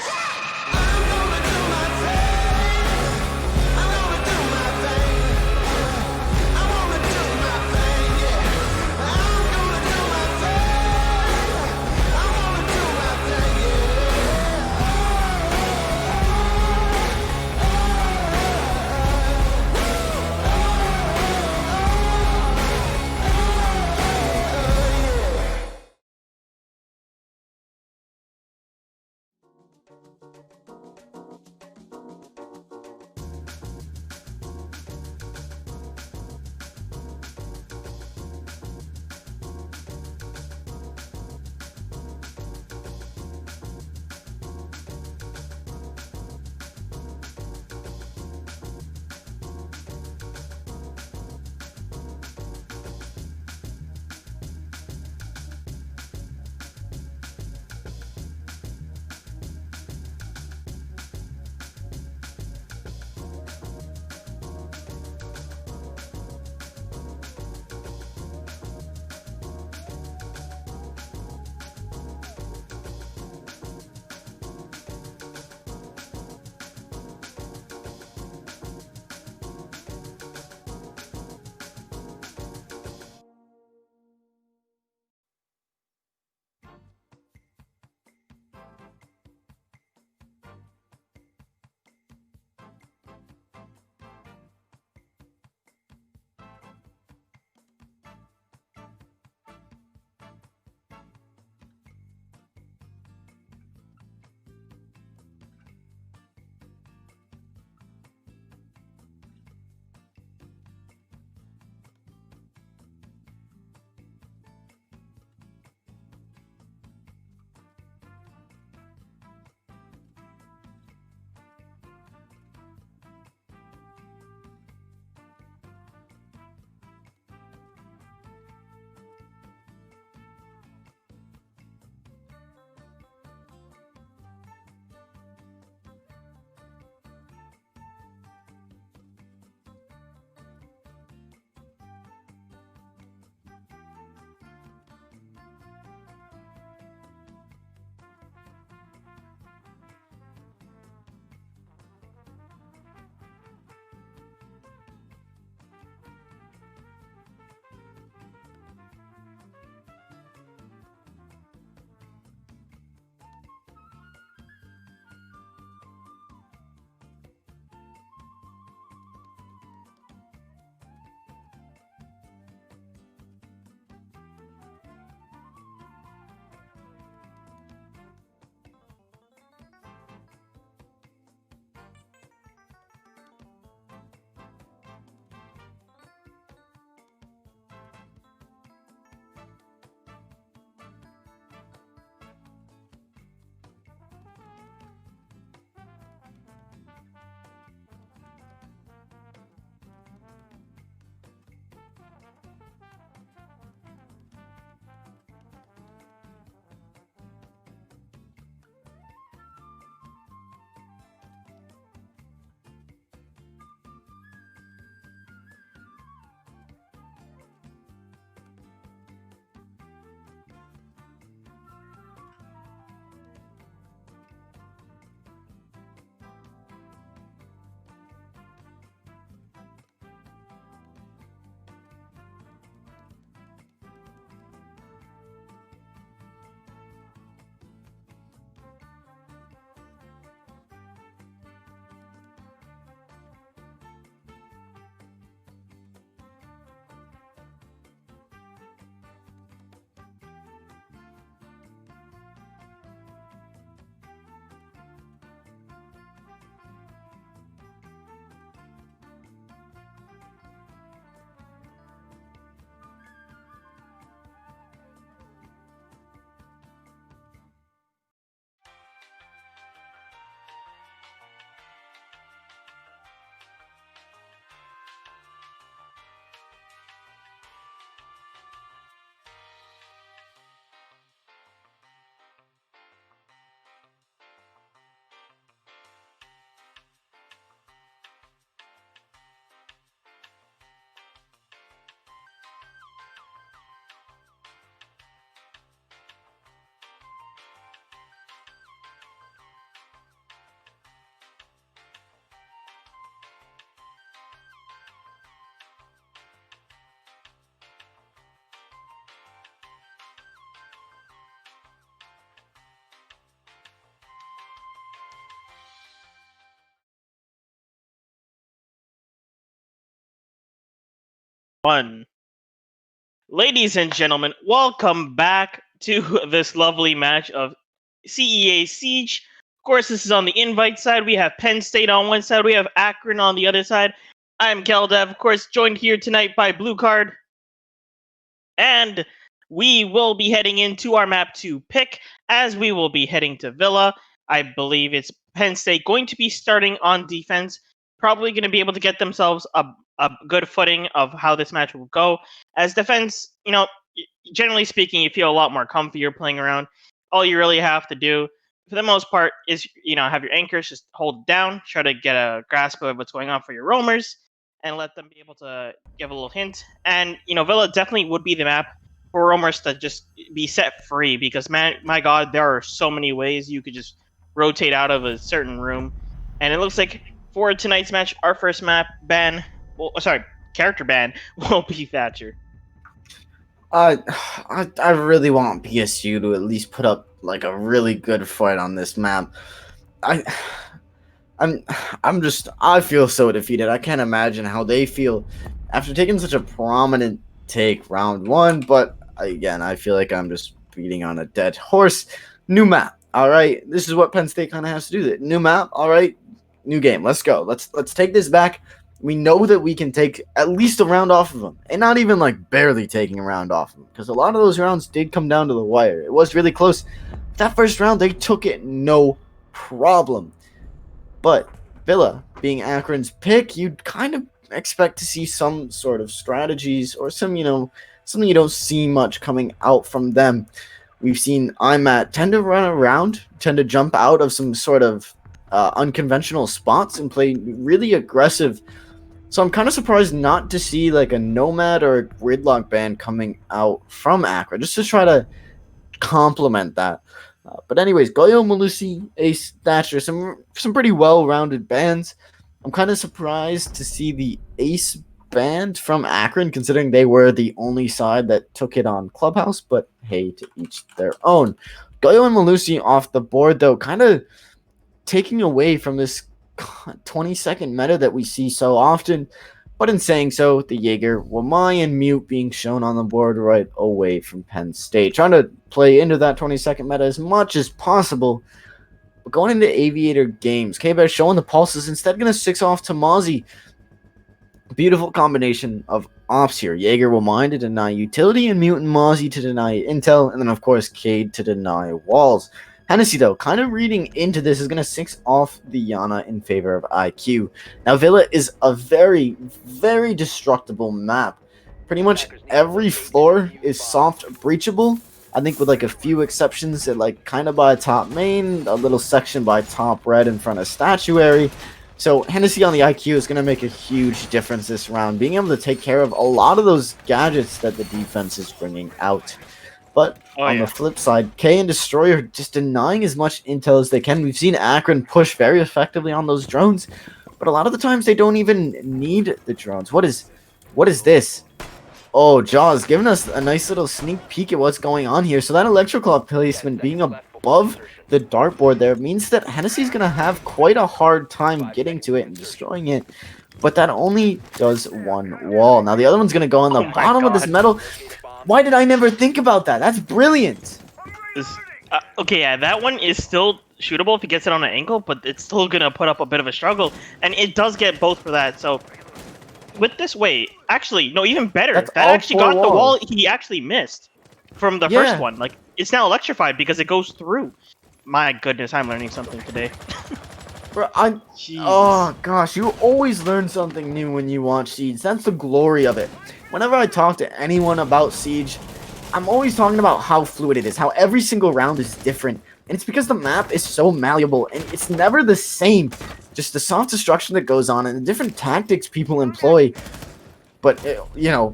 One. Ladies and gentlemen, welcome back to this lovely match of CEA Siege. Of course, this is on the invite side. We have Penn State on one side. We have Akron on the other side. I'm Keldev, of course, joined here tonight by Blue Card. And we will be heading into our map to pick, as we will be heading to Villa. I believe it's Penn State going to be starting on defense. Probably going to be able to get themselves a good footing of how this match will go. As defense, generally speaking, you feel a lot more comfier playing around. All you really have to do, for the most part, is have your anchors just hold down, try to get a grasp of what's going on for your roamers, and let them be able to give a little hint. And Villa definitely would be the map for roamers to just be set free, because my God, there are so many ways you could just rotate out of a certain room. And it looks like for tonight's match, our first map character ban will be Thatcher. I really want PSU to at least put up like a really good fight on this map. I feel so defeated. I can't imagine how they feel after taking such a prominent take round one, but again, I feel like I'm just beating on a dead horse. New map. All right. This is what Penn State kind of has to do. New map. All right. New game. Let's go. Let's take this back. We know that we can take at least a round off of them, and not even like barely taking a round off of them, because a lot of those rounds did come down to the wire. It was really close. That first round, they took it no problem. But Villa, being Akron's pick, you'd kind of expect to see some sort of strategies or something you don't see much coming out from them. We've seen IMAT tend to run around, tend to jump out of some sort of unconventional spots and play really aggressive. So I'm kind of surprised not to see like a Nomad or a Gridlock band coming out from Akron, just to try to complement that. But anyways, Goyo, Malusi, Ace, Thatcher, some pretty well-rounded bands. I'm kind of surprised to see the Ace band from Akron, considering they were the only side that took it on Clubhouse, but hey, to each their own. Goyo and Malusi off the board, though, kind of taking away from this 20-second meta that we see so often. But in saying so, the Jaeger, Wamai, and Mute being shown on the board right away from Penn State. Trying to play into that 20-second meta as much as possible. But going into Aviator games, K-Bear showing the pulses, instead going to 6 off to Mozzie. Beautiful combination of ops here. Jaeger Wamai to deny utility, and Mute and Mozzie to deny intel, and then of course Cade to deny walls. Hennessy, though, kind of reading into this, is going to 6 off the Yana in favor of IQ. Now, Villa is a very, very destructible map. Pretty much every floor is soft breachable. I think with like a few exceptions, that like kind of by top main, a little section by top red in front of statuary. So Hennessy on the IQ is going to make a huge difference this round, being able to take care of a lot of those gadgets that the defense is bringing out. But on the flip side, K and Destroyer just denying as much intel as they can. We've seen Akron push very effectively on those drones, but a lot of the times they don't even need the drones. What is this? Oh, Jaws giving us a nice little sneak peek at what's going on here. So that Electroclaw placement being above the dartboard there means that Hennessy's going to have quite a hard time getting to it and destroying it. But that only does one wall. Now the other one's going to go on the bottom of this metal. Why did I never think about that? That's brilliant. Okay, yeah, that one is still shootable if he gets it on an angle, but it's still going to put up a bit of a struggle. And it does get both for that. So with this way, actually, no, even better. That's that actually got walls. the wall he actually missed from the first one. Like, it's now electrified because it goes through. My goodness, I'm learning something today. Bro, oh gosh, you always learn something new when you watch Siege. That's the glory of it. Whenever I talk to anyone about Siege, I'm always talking about how fluid it is, how every single round is different. And it's because the map is so malleable, and it's never the same. Just the soft destruction that goes on and the different tactics people employ. But,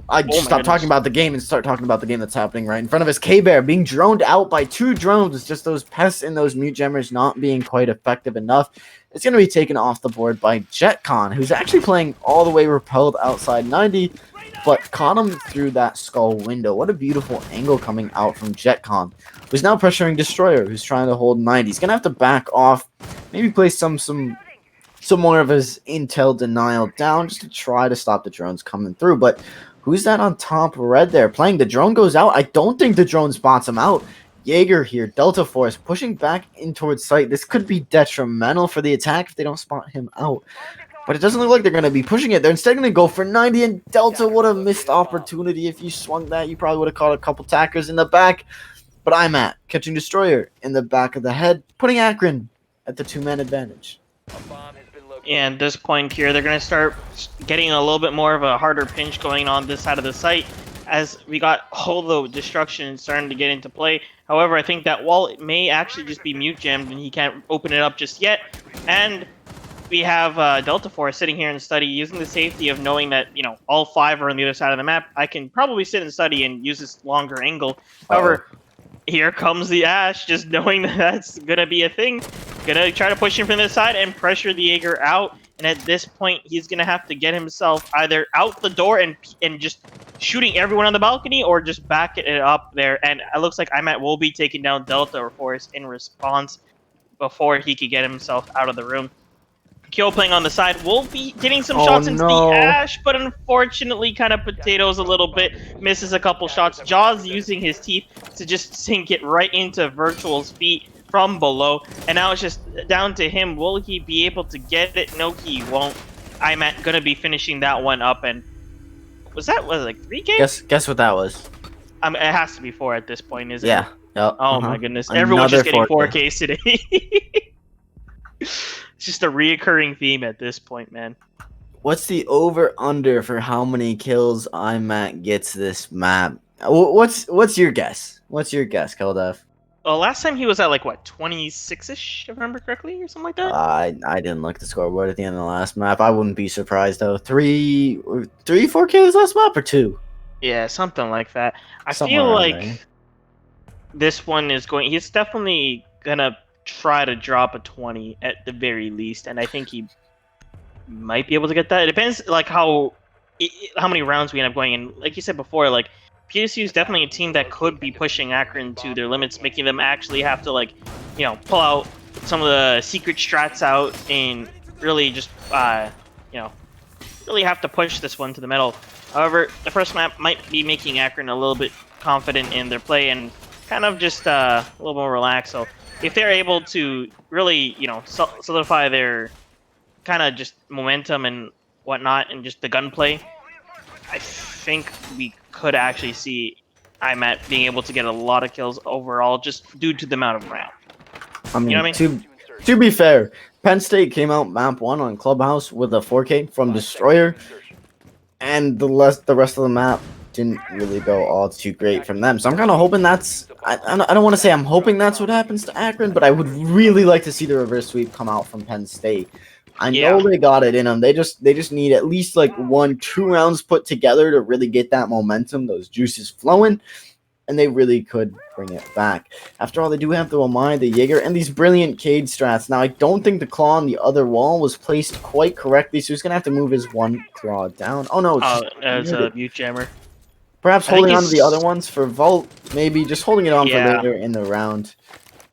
I just stop talking about the game and start talking about the game that's happening right in front of us. K-Bear being droned out by 2 drones. Just those pests and those mute gemmers not being quite effective enough. It's going to be taken off the board by JetCon, who's actually playing all the way repelled outside 90, but caught him through that skull window. What a beautiful angle coming out from JetCon, who's now pressuring Destroyer, who's trying to hold 90. He's going to have to back off, maybe play some more of his intel denial down just to try to stop the drones coming through. But Who's that on top red there playing? The drone goes out. I don't think the drone spots him out. Jaeger here, Delta Force pushing back in towards site. This could be detrimental for the attack if they don't spot him out. But it doesn't look like they're going to be pushing it. They're instead going to go for 90, and Delta would have missed opportunity. If you swung that, you probably would have caught a couple tackers in the back. But I'm at catching Destroyer in the back of the head, putting Akron at the 2-man advantage. And at this point here, they're going to start getting a little bit more of a harder pinch going on this side of the site as we got all the destruction starting to get into play. However, I think that wall may actually just be mute jammed and he can't open it up just yet. And we have Delta Force sitting here and study, using the safety of knowing that, you know, all 5 are on the other side of the map. I can probably sit and study and use this longer angle. However, here comes the Ash, just knowing that that's going to be a thing. Gonna try to push him from this side and pressure the Jaeger out. And at this point, he's gonna have to get himself either out the door and just shooting everyone on the balcony, or just back it up there. And it looks like Imat will be taking down Delta Force in response before he could get himself out of the room. Kyo playing on the side will be getting some shots into the Ash, but unfortunately kind of potatoes a little bit, misses a couple shots. Jaws using his teeth to just sink it right into Virtual's feet from below, and now it's just down to him. Will he be able to get it? No, he won't. I'm gonna be finishing that one up. And was it like 3 games? Guess what that was? It has to be 4 at this point, isn't it? Yeah. Yep. Oh my goodness, everyone's just getting 4Ks today. It's just a reoccurring theme at this point, man. What's the over/under for how many kills Imat gets this map? What's your guess? What's your guess, Keldev? Last time he was at like what, 26ish, if I remember correctly, or something like that. I didn't look at the scoreboard at the end of the last map. I wouldn't be surprised though. 4Ks last map or 2? Yeah, something like that. I Somewhere feel around like there. this one is going. He's definitely gonna try to drop a 20 at the very least, and I think he might be able to get that. It depends, like how many rounds we end up going in. Like you said before, like PSU is definitely a team that could be pushing Akron to their limits, making them actually have to, like, you know, pull out some of the secret strats out and really just, you know, really have to push this one to the middle. However, the first map might be making Akron a little bit confident in their play and kind of just a little more relaxed. So if they're able to really, you know, solidify their kind of just momentum and whatnot and just the gunplay, I think we could actually see Imat being able to get a lot of kills overall just due to the amount of round. I mean, You know what I mean? To be fair, Penn State came out map 1 on Clubhouse with a 4K from Destroyer, and the rest of the map didn't really go all too great from them. So I'm kind of hoping that's... I don't want to say I'm hoping that's what happens to Akron, but I would really like to see the reverse sweep come out from Penn State. I know they got it in them. They just need at least like 1-2 rounds put together to really get that momentum, those juices flowing, and they really could bring it back. After all, they do have the Omai, the Jaeger, and these brilliant Cade strats. Now, I don't think the claw on the other wall was placed quite correctly, so he's going to have to move his one claw down. Oh, no. It's a mute jammer. Perhaps holding on to the other ones for Vault, maybe just holding it on for later in the round.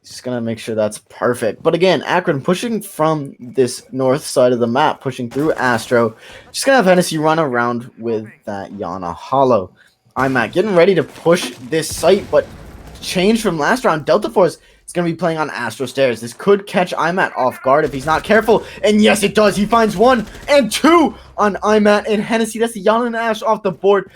Just gonna make sure that's perfect. But again, Akron pushing from this north side of the map, pushing through Astro. Just gonna have Hennessy run around with that Yana Hollow. Imat getting ready to push this site, but change from last round. Delta Force is gonna be playing on Astro Stairs. This could catch Imat off guard if he's not careful. And yes, it does. He finds 1 and 2 on Imat and Hennessy. That's the Yana and Ash off the board.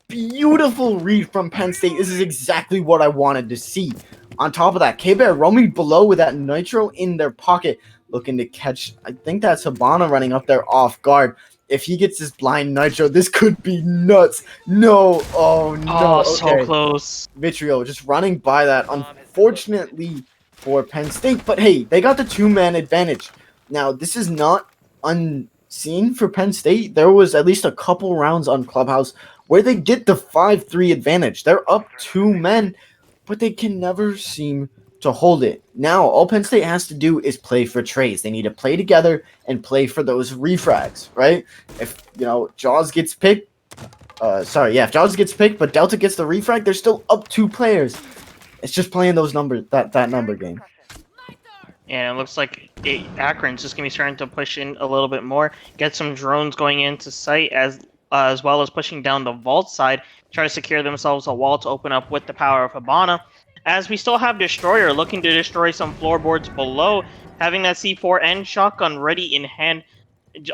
Beautiful read from Penn State. This is exactly what I wanted to see. On top of that, K-Bear roaming below with that Nitro in their pocket, looking to catch, I think that's Habana running up there off guard. If he gets this blind Nitro, this could be nuts. No, oh no. Oh, so close. Vitriol just running by that, unfortunately for Penn State. But hey, they got the 2-man advantage. Now, this is not unseen for Penn State. There was at least a couple rounds on Clubhouse where they get the 5-3 advantage. They're up 2 men, but they can never seem to hold it. Now, all Penn State has to do is play for trades. They need to play together and play for those refrags, right? If, you know, Jaws gets picked, if Jaws gets picked, but Delta gets the refrag, they're still up 2 players. It's just playing those numbers, that number game. And it looks like Akron's just going to be starting to push in a little bit more. Get some drones going into sight as as well as pushing down the vault side, try to secure themselves a wall to open up with the power of Hibana. As we still have Destroyer looking to destroy some floorboards below, having that C4 and shotgun ready in hand.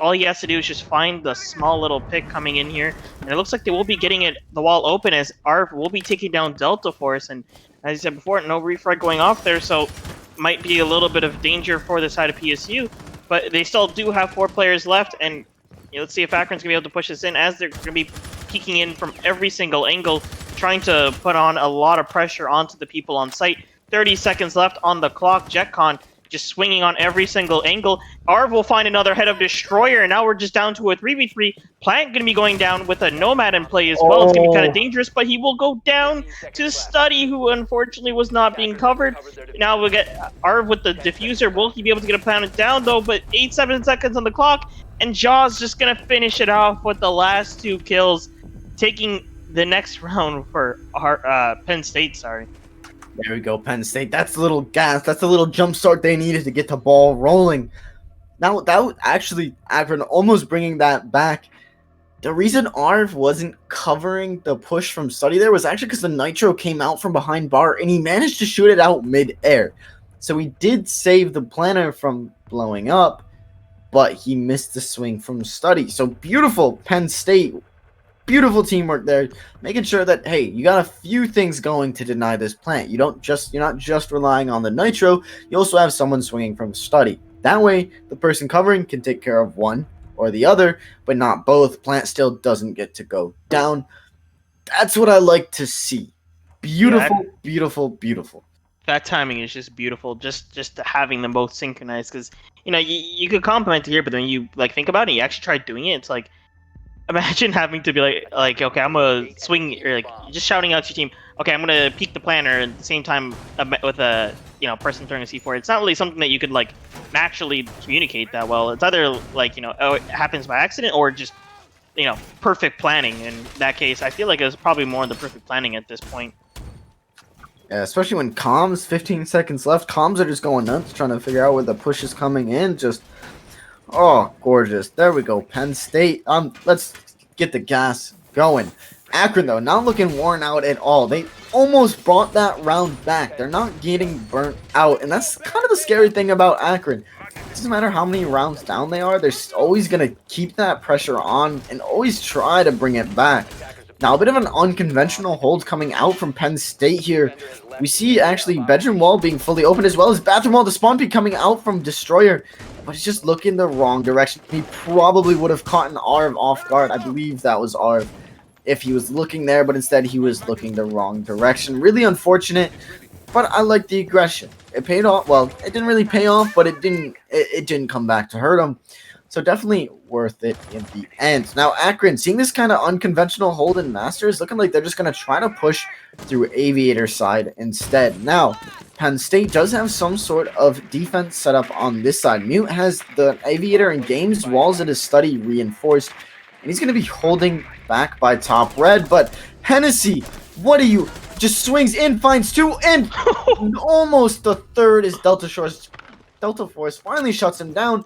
All he has to do is just find the small little pick coming in here, and it looks like they will be getting the wall open as Arv will be taking down Delta Force. And as I said before, no refrag going off there, so might be a little bit of danger for the side of PSU. But they still do have 4 players left, and let's see if Akron's gonna be able to push this in as they're gonna be peeking in from every single angle, trying to put on a lot of pressure onto the people on site. 30 seconds left on the clock. JetCon just swinging on every single angle. Arv will find another head of Destroyer, and now we're just down to a 3v3. Plant going to be going down with a Nomad in play as well. It's going to be kind of dangerous, but he will go down to Study, who unfortunately was not being covered. Now we'll get Arv with the diffuser. Will he be able to get a Plant down, though? But 7 seconds on the clock, and Jaws just going to finish it off with the last 2 kills, taking the next round for Penn State, sorry. There we go, Penn State. That's a little gas. That's a little jump start they needed to get the ball rolling. Now, that was actually Akron almost bringing that back. The reason Arv wasn't covering the push from Study there was actually because the Nitro came out from behind bar, and he managed to shoot it out mid-air. So he did save the planner from blowing up, but he missed the swing from Study. So beautiful, Penn State. Beautiful teamwork there, making sure that, hey, you got a few things going to deny this plant. You're not just relying on the Nitro. You also have someone swinging from Study. That way, the person covering can take care of one or the other, but not both. Plant still doesn't get to go down. That's what I like to see. Beautiful, beautiful, beautiful. That timing is just beautiful. Just having them both synchronized, because you could compliment it here, but when you think about it, you actually try doing it. It's like, imagine having to be like, okay, I'm gonna swing, or just shouting out to your team, okay, I'm gonna peek the planner at the same time with a person throwing a C4. It's not really something that you could naturally communicate that well. It's either oh, it happens by accident, or just perfect planning. In that case, I feel like it's probably more the perfect planning at this point. Yeah, especially when comms, 15 seconds left, comms are just going nuts trying to figure out where the push is coming in. Just oh, gorgeous. There we go. Penn State. Let's get the gas going. Akron, though, not looking worn out at all. They almost brought that round back. They're not getting burnt out. And that's kind of the scary thing about Akron. It doesn't matter how many rounds down they are. They're always going to keep that pressure on and always try to bring it back. Now, a bit of an unconventional hold coming out from Penn State here. We see, actually, bedroom wall being fully open, as well as bathroom wall. The spawn peak coming out from Destroyer. But he's just looking the wrong direction. He probably would have caught an Arv off guard. I believe that was Arv if he was looking there, but instead he was looking the wrong direction. Really unfortunate, but I like the aggression. It paid off. Well, it didn't really pay off, but it didn't come back to hurt him. So definitely worth it in the end. Now, Akron, seeing this kind of unconventional hold in Masters, looking like they're just going to try to push through Aviator side instead. Now, Penn State does have some sort of defense set up on this side. Mute has the Aviator and Games walls at his Study reinforced, and he's going to be holding back by top red. But Hennessy, what are you? Just swings in, finds 2, and almost the third is Delta Force finally shuts him down.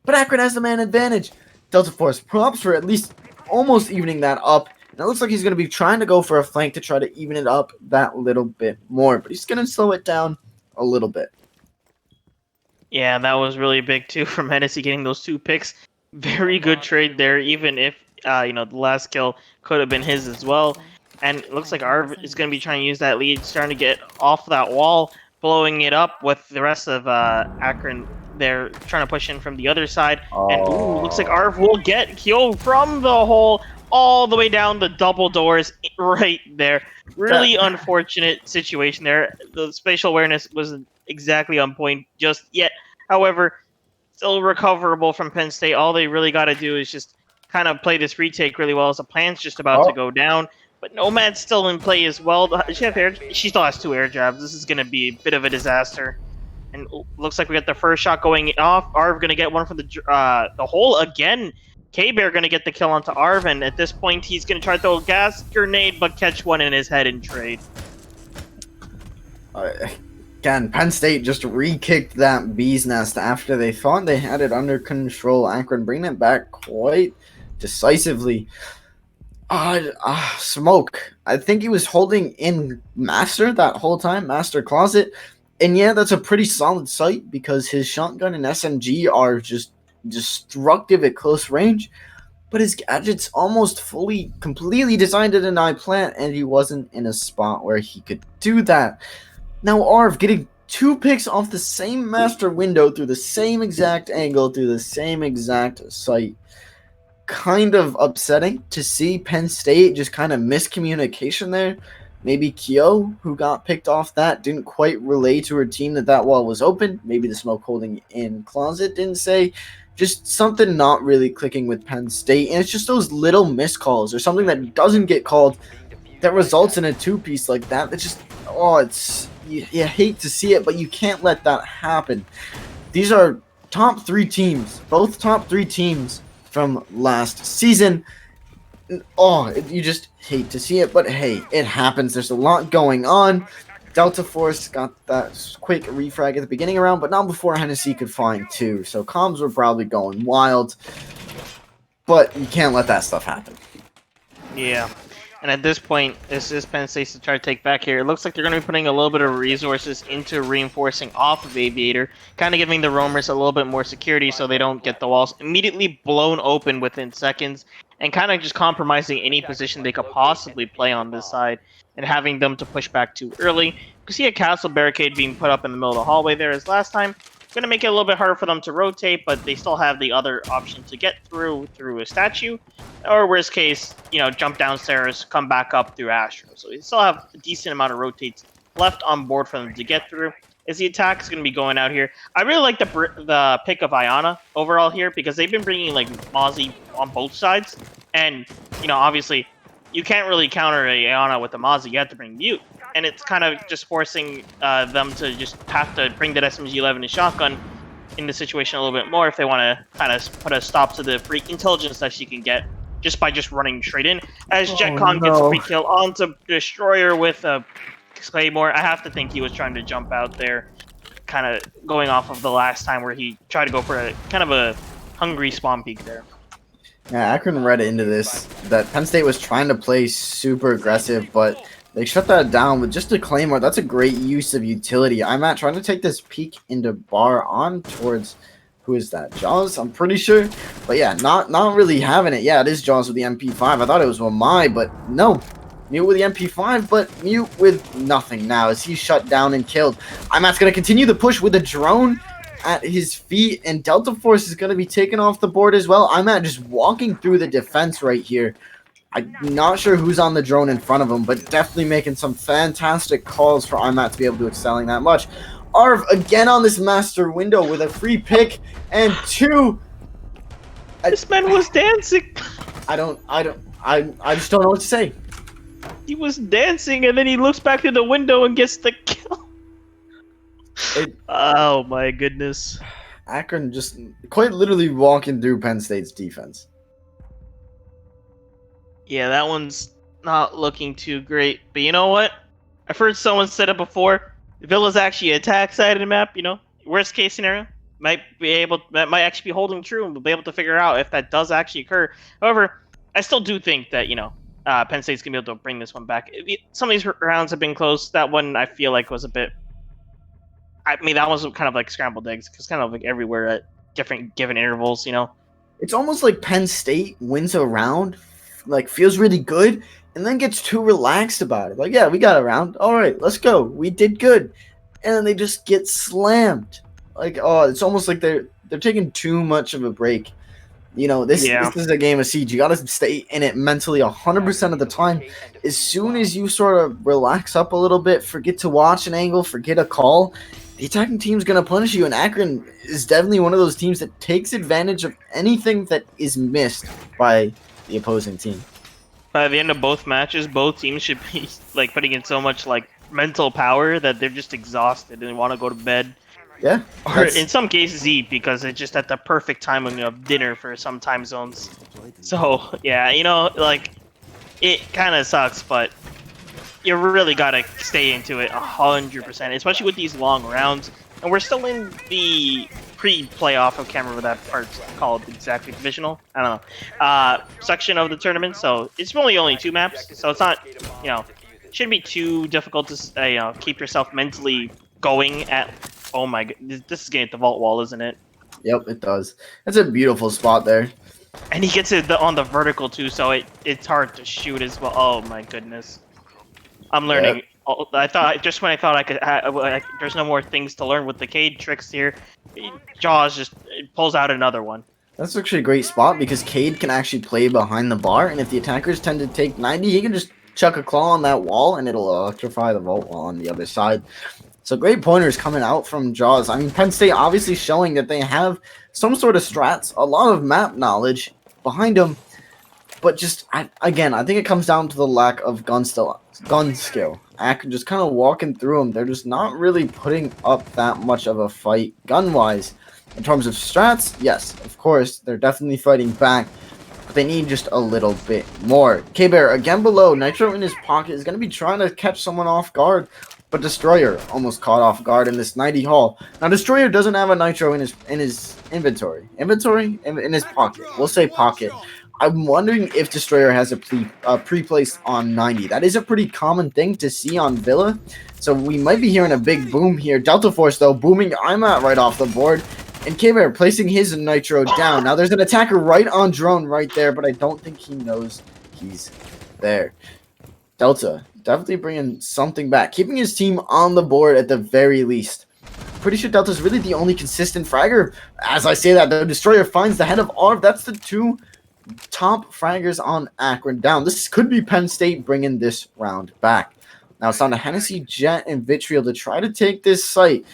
But Akron has the man advantage. Delta Force props for at least almost evening that up. And it looks like he's going to be trying to go for a flank to try to even it up that little bit more. But he's going to slow it down a little bit. Yeah, that was really big too from Hennessy getting those 2 picks. Very good trade there, even if the last kill could have been his as well. And it looks like Arv is going to be trying to use that lead, starting to get off that wall, blowing it up with the rest of Akron. They're trying to push in from the other side. And looks like Arv will get Kyo from the hole all the way down the double doors right there. Really unfortunate situation there. The spatial awareness wasn't exactly on point just yet. However, still recoverable from Penn State. All they really got to do is just kind of play this retake really well, as the plan's just about to go down. But Nomad's still in play as well. She still has 2 air jabs. This is going to be a bit of a disaster. And looks like we got the first shot going off. Arv going to get one from the hole again. K-Bear going to get the kill onto Arv, and at this point he's going to try to throw a gas grenade, but catch one in his head and trade. Again, Penn State just re-kicked that bee's nest after they thought they had it under control. Akron bringing it back quite decisively. Smoke. I think he was holding in Master that whole time, Master Closet. And yeah, that's a pretty solid sight because his shotgun and SMG are just destructive at close range. But his gadget's almost fully, completely designed to deny plant, and he wasn't in a spot where he could do that. Now, Arv getting 2 picks off the same master window through the same exact angle, through the same exact site. Kind of upsetting to see Penn State just kind of miscommunication there. Maybe Kyo, who got picked off that, didn't quite relay to her team that wall was open. Maybe the smoke holding in closet didn't say. Just something not really clicking with Penn State. And it's just those little miscalls or something that doesn't get called that results in a two-piece like that. That just, it's you hate to see it, but you can't let that happen. These are top 3 teams, both top 3 teams from last season. You just hate to see it, but hey, it happens. There's a lot going on. Delta Force got that quick refrag at the beginning of the round, but not before Hennessy could find 2. So comms were probably going wild, but you can't let that stuff happen. Yeah. And at this point, this is Penn State to try to take back here. It looks like they're going to be putting a little bit of resources into reinforcing off of Aviator, kind of giving the roamers a little bit more security so they don't get the walls immediately blown open within seconds, and kind of just compromising any position they could possibly play on this side and having them to push back too early. You can see a castle barricade being put up in the middle of the hallway there as last time. It's going to make it a little bit harder for them to rotate, but they still have the other option to get through a statue, or worst case, jump downstairs, come back up through Astro. So they still have a decent amount of rotates left on board for them to get through. As the attack is going to be going out here, I really like the pick of Ayana overall here because they've been bringing like Mozzie on both sides, and obviously you can't really counter Ayana with the Mozzie. You have to bring Mute. And it's kind of just forcing them to just have to bring that SMG-11 and shotgun in the situation a little bit more if they want to kind of put a stop to the free intelligence that she can get just by just running straight in. As JetCon gets a free kill onto Destroyer with a Claymore, I have to think he was trying to jump out there, kind of going off of the last time where he tried to go for a kind of a hungry spawn peek there. Yeah, Akron read into this that Penn State was trying to play super aggressive, but they shut that down with just a Claymore. That's a great use of utility. I'm at trying to take this peek into bar on towards, who is that? Jaws, I'm pretty sure. But yeah, not really having it. Yeah, it is Jaws with the MP5. I thought it was Wamai, but no. Mute with the MP5, but Mute with nothing now as he's shut down and killed. Imat's going to continue the push with a drone at his feet, and Delta Force is going to be taken off the board as well. Imat just walking through the defense right here. I'm not sure who's on the drone in front of him, but definitely making some fantastic calls for Imat to be able to excelling that much. Arv again on this master window with a free pick and 2. This man was dancing. I just don't know what to say. He was dancing, and then he looks back to the window and gets the kill. Oh my goodness. Akron just quite literally walking through Penn State's defense. Yeah, that one's not looking too great. But you know what? I've heard someone said it before. The Villa's actually attack side of the map, worst case scenario. Might actually be holding true, and we'll be able to figure out if that does actually occur. However, I still do think that, Penn State's going to be able to bring this one back. Some of these rounds have been close. That one I feel like was a bit... that was kind of like scrambled eggs, because kind of like everywhere at different given intervals, It's almost like Penn State wins a round, feels really good, and then gets too relaxed about it. Yeah, we got a round. All right, let's go. We did good. And then they just get slammed. It's almost like they're taking too much of a break. This is a game of Siege. You got to stay in it mentally 100% of the time. As soon as you sort of relax up a little bit, forget to watch an angle, forget a call, the attacking team's going to punish you. And Akron is definitely one of those teams that takes advantage of anything that is missed by the opposing team. By the end of both matches, both teams should be putting in so much mental power that they're just exhausted and want to go to bed. Yeah. Or in some cases eat, because it's just at the perfect timing of dinner for some time zones. So, yeah, it kind of sucks, but you really got to stay into it 100%, especially with these long rounds. And we're still in the pre-playoff. I can't remember that part's called exactly, divisional. I don't know. Section of the tournament. So it's only 2 maps. So it's not, shouldn't be too difficult to keep yourself mentally going at. Oh my god, this is getting at the vault wall, isn't it? Yep, it does. That's a beautiful spot there. And he gets it on the vertical too, so it's hard to shoot as well. Oh my goodness, I'm learning. Yep. I thought when I thought I could, there's no more things to learn with the Cade tricks here. Jaws just pulls out another one. That's actually a great spot because Cade can actually play behind the bar, and if the attackers tend to take 90, he can just chuck a claw on that wall, and it'll electrify the vault wall on the other side. So great pointers coming out from Jaws. I mean, Penn State obviously showing that they have some sort of strats, a lot of map knowledge behind them, but just, I think it comes down to the lack of gun skill. Akron just kind of walking through them. They're just not really putting up that much of a fight gun-wise. In terms of strats, yes, of course, they're definitely fighting back, but they need just a little bit more. K-Bear, again below, Nitro in his pocket, is going to be trying to catch someone off guard, but Destroyer almost caught off guard in this 90 haul. Now, Destroyer doesn't have a Nitro in his inventory. In his pocket. We'll say pocket. I'm wondering if Destroyer has a pre-placed on 90. That is a pretty common thing to see on Villa. So we might be hearing a big boom here. Delta Force, though, booming Imat right off the board. And K-Bear placing his Nitro down. Now, there's an attacker right on drone right there, but I don't think he knows he's there. Delta definitely bringing something back. Keeping his team on the board at the very least. Pretty sure Delta's really the only consistent fragger. As I say that, the Destroyer finds the head of Arv. That's the 2 top fraggers on Akron down. This could be Penn State bringing this round back. Now it's on to Hennessy, Jet, and Vitriol to try to take this site.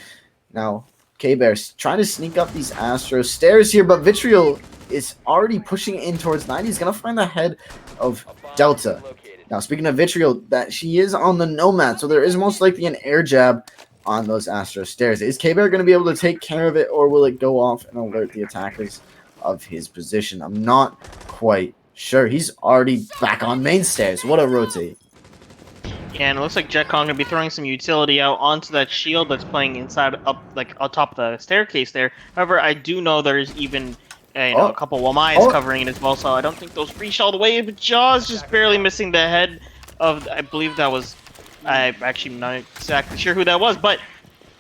Now, K-Bear's trying to sneak up these Astro stairs here, but Vitriol is already pushing in towards 90. He's going to find the head of Delta. Now, speaking of Vitriol, that she is on the Nomad, so there is most likely an air jab on those Astro stairs. Is K-Bear going to be able to take care of it, or will it go off and alert the attackers of his position? I'm not quite sure. He's already back on main stairs. What a rotate. Yeah, and it looks like JetCon going to be throwing some utility out onto that shield that's playing inside, on top of the staircase there. However, I do know there's even a couple Wamais covering it as well, so I don't think those reach all the way, but Jaws just barely missing the head of, I believe that was, I'm actually not exactly sure who that was, but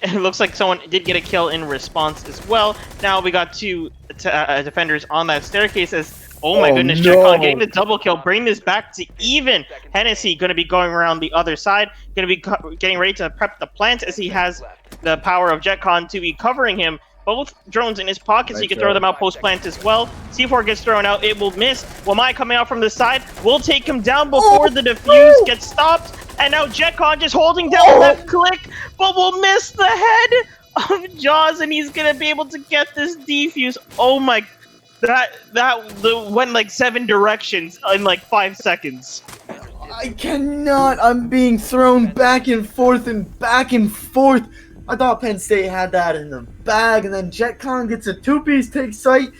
it looks like someone did get a kill in response as well. Now we got 2 defenders on that staircase as, oh my goodness, no. JetCon getting the double kill, bring this back to even. Hennessy going to be going around the other side, going to be getting ready to prep the plant as he has the power of JetCon to be covering him. Both drones in his pocket, so he can throw them out post-plant as well. C4 gets thrown out, it will miss. Wamai coming out from the side will take him down before the defuse gets stopped. And now JetCon just holding down left click, but will miss the head of Jaws, and he's gonna be able to get this defuse. Oh my, that went like 7 directions in like 5 seconds. I cannot. I'm being thrown back and forth and back and forth. I thought Penn State had that in the bag, and then JetCon gets a 2-piece, takes sight.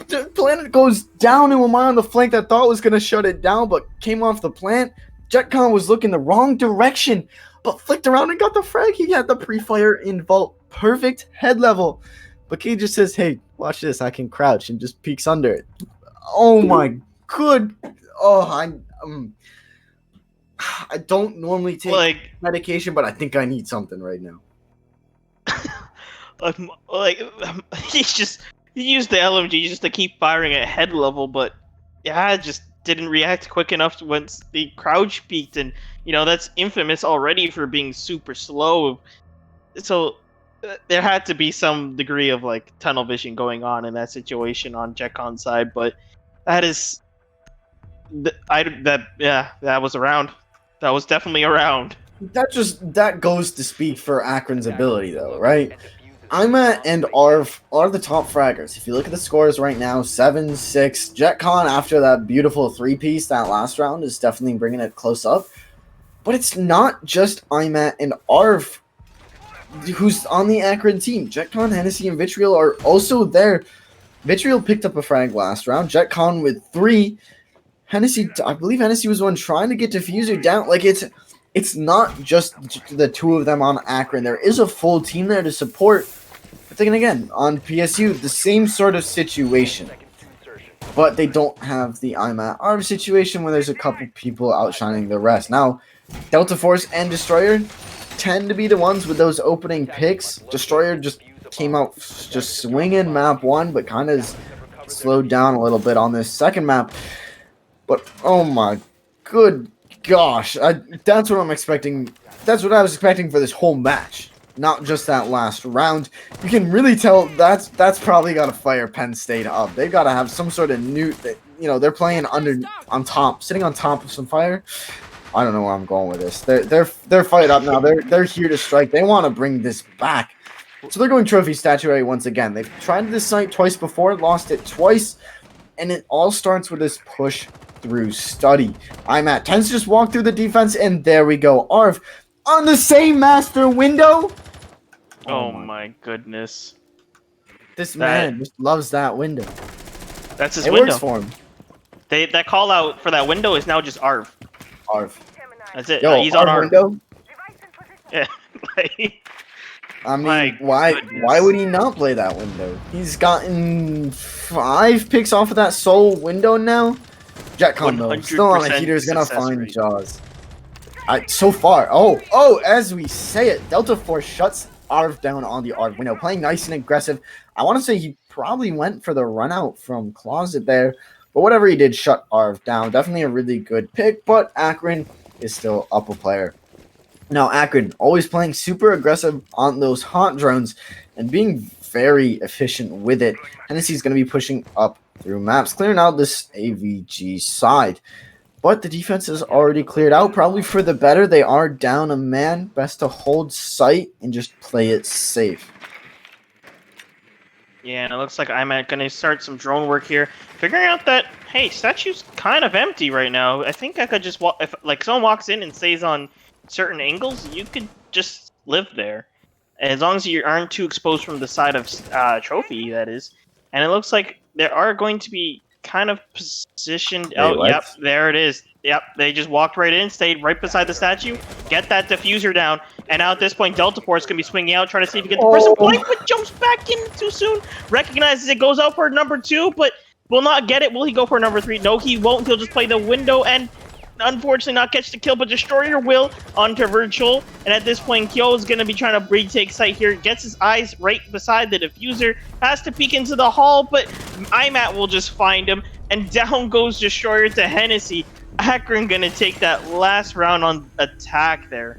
The planet goes down, and Wamai on the flank that thought was going to shut it down, but came off the plant. JetCon was looking the wrong direction, but flicked around and got the frag. He had the pre-fire in vault. Perfect head level. But Key just says, hey, watch this. I can crouch, and just peeks under it. Oh, my good. Oh, I don't normally take medication, but I think I need something right now. He used the LMG just to keep firing at head level, but yeah, just didn't react quick enough once the crouch peaked, and that's infamous already for being super slow. So there had to be some degree of tunnel vision going on in that situation on JetCon's side, but that is that was around. That was definitely around. That goes to speak for Akron's ability, though, right? Ima and Arv are the top fraggers. If you look at the scores right now, 7-6. JetCon, after that beautiful 3-piece that last round, is definitely bringing it close up. But it's not just Ima and Arv who's on the Akron team. JetCon, Hennessy, and Vitriol are also there. Vitriol picked up a frag last round. JetCon with 3. Hennessy, I believe Hennessy was the one trying to get Diffuser down. It's not just the 2 of them on Akron. There is a full team there to support. But then again, on PSU, the same sort of situation. But they don't have the IMAT ARV situation where there's a couple people outshining the rest. Now, Delta Force and Destroyer tend to be the ones with those opening picks. Destroyer just came out just swinging map 1, but kind of slowed down a little bit on this second map. But, oh my good gosh, that's what I'm expecting. That's what I was expecting for this whole match. Not just that last round. You can really tell that's probably got to fire Penn State up. They've got to have some sort of new, they're playing on top, sitting on top of some fire. I don't know where I'm going with this. They're fired up now. They're here to strike. They want to bring this back. So they're going trophy statuary once again. They've tried this site twice before, lost it twice, and it all starts with this push through study. IMAT tends to just walk through the defense, and there we go. ARV on the same master window. Oh my goodness. This man just loves that window. That's his It window. works for him. That call out for that window is now just ARV. ARV. That's it. Yo, He's on ARV. window. Yeah. I mean, My why goodness. would he not play that window? He's gotten 5 picks off of that sole window now. Jet combo. Still on a heater is gonna success find rate. Jaws. So far. As we say it, Delta Force shuts ARV down on the ARV window, playing nice and aggressive. I want to say he probably went for the run out from Closet there, but whatever he did, shut ARV down. Definitely a really good pick, but Akron is still up a player. Now, Akron always playing super aggressive on those hot drones and being very efficient with it. Hennessy's going to be pushing up through maps, clearing out this AVG side. But the defense is already cleared out, probably for the better. They are down a man. Best to hold sight and just play it safe. Yeah, and it looks like I'm going to start some drone work here. Figuring out that, hey, statue's kind of empty right now. I think I could just walk, if like someone walks in and stays on certain angles, you could just live there. As long as you aren't too exposed from the side of trophy, that is. And it looks like there are going to be kind of positioned. Wait, Yep, there it is. Yep, they just walked right in, stayed right beside the statue, get that diffuser down, and now at this point, Delta Force can be swinging out, trying to see if he can get the person point, but jumps back in too soon. Recognizes it, goes out for number 2, but will not get it. Will he go for number 3? No, he won't. He'll just play the window and unfortunately not catch the kill, but Destroyer will onto Virtual. And at this point, Kyo is going to be trying to retake sight here. Gets his eyes right beside the diffuser. Has to peek into the hall, but IMAT will just find him. And down goes Destroyer to Hennessy. Akron going to take that last round on attack there.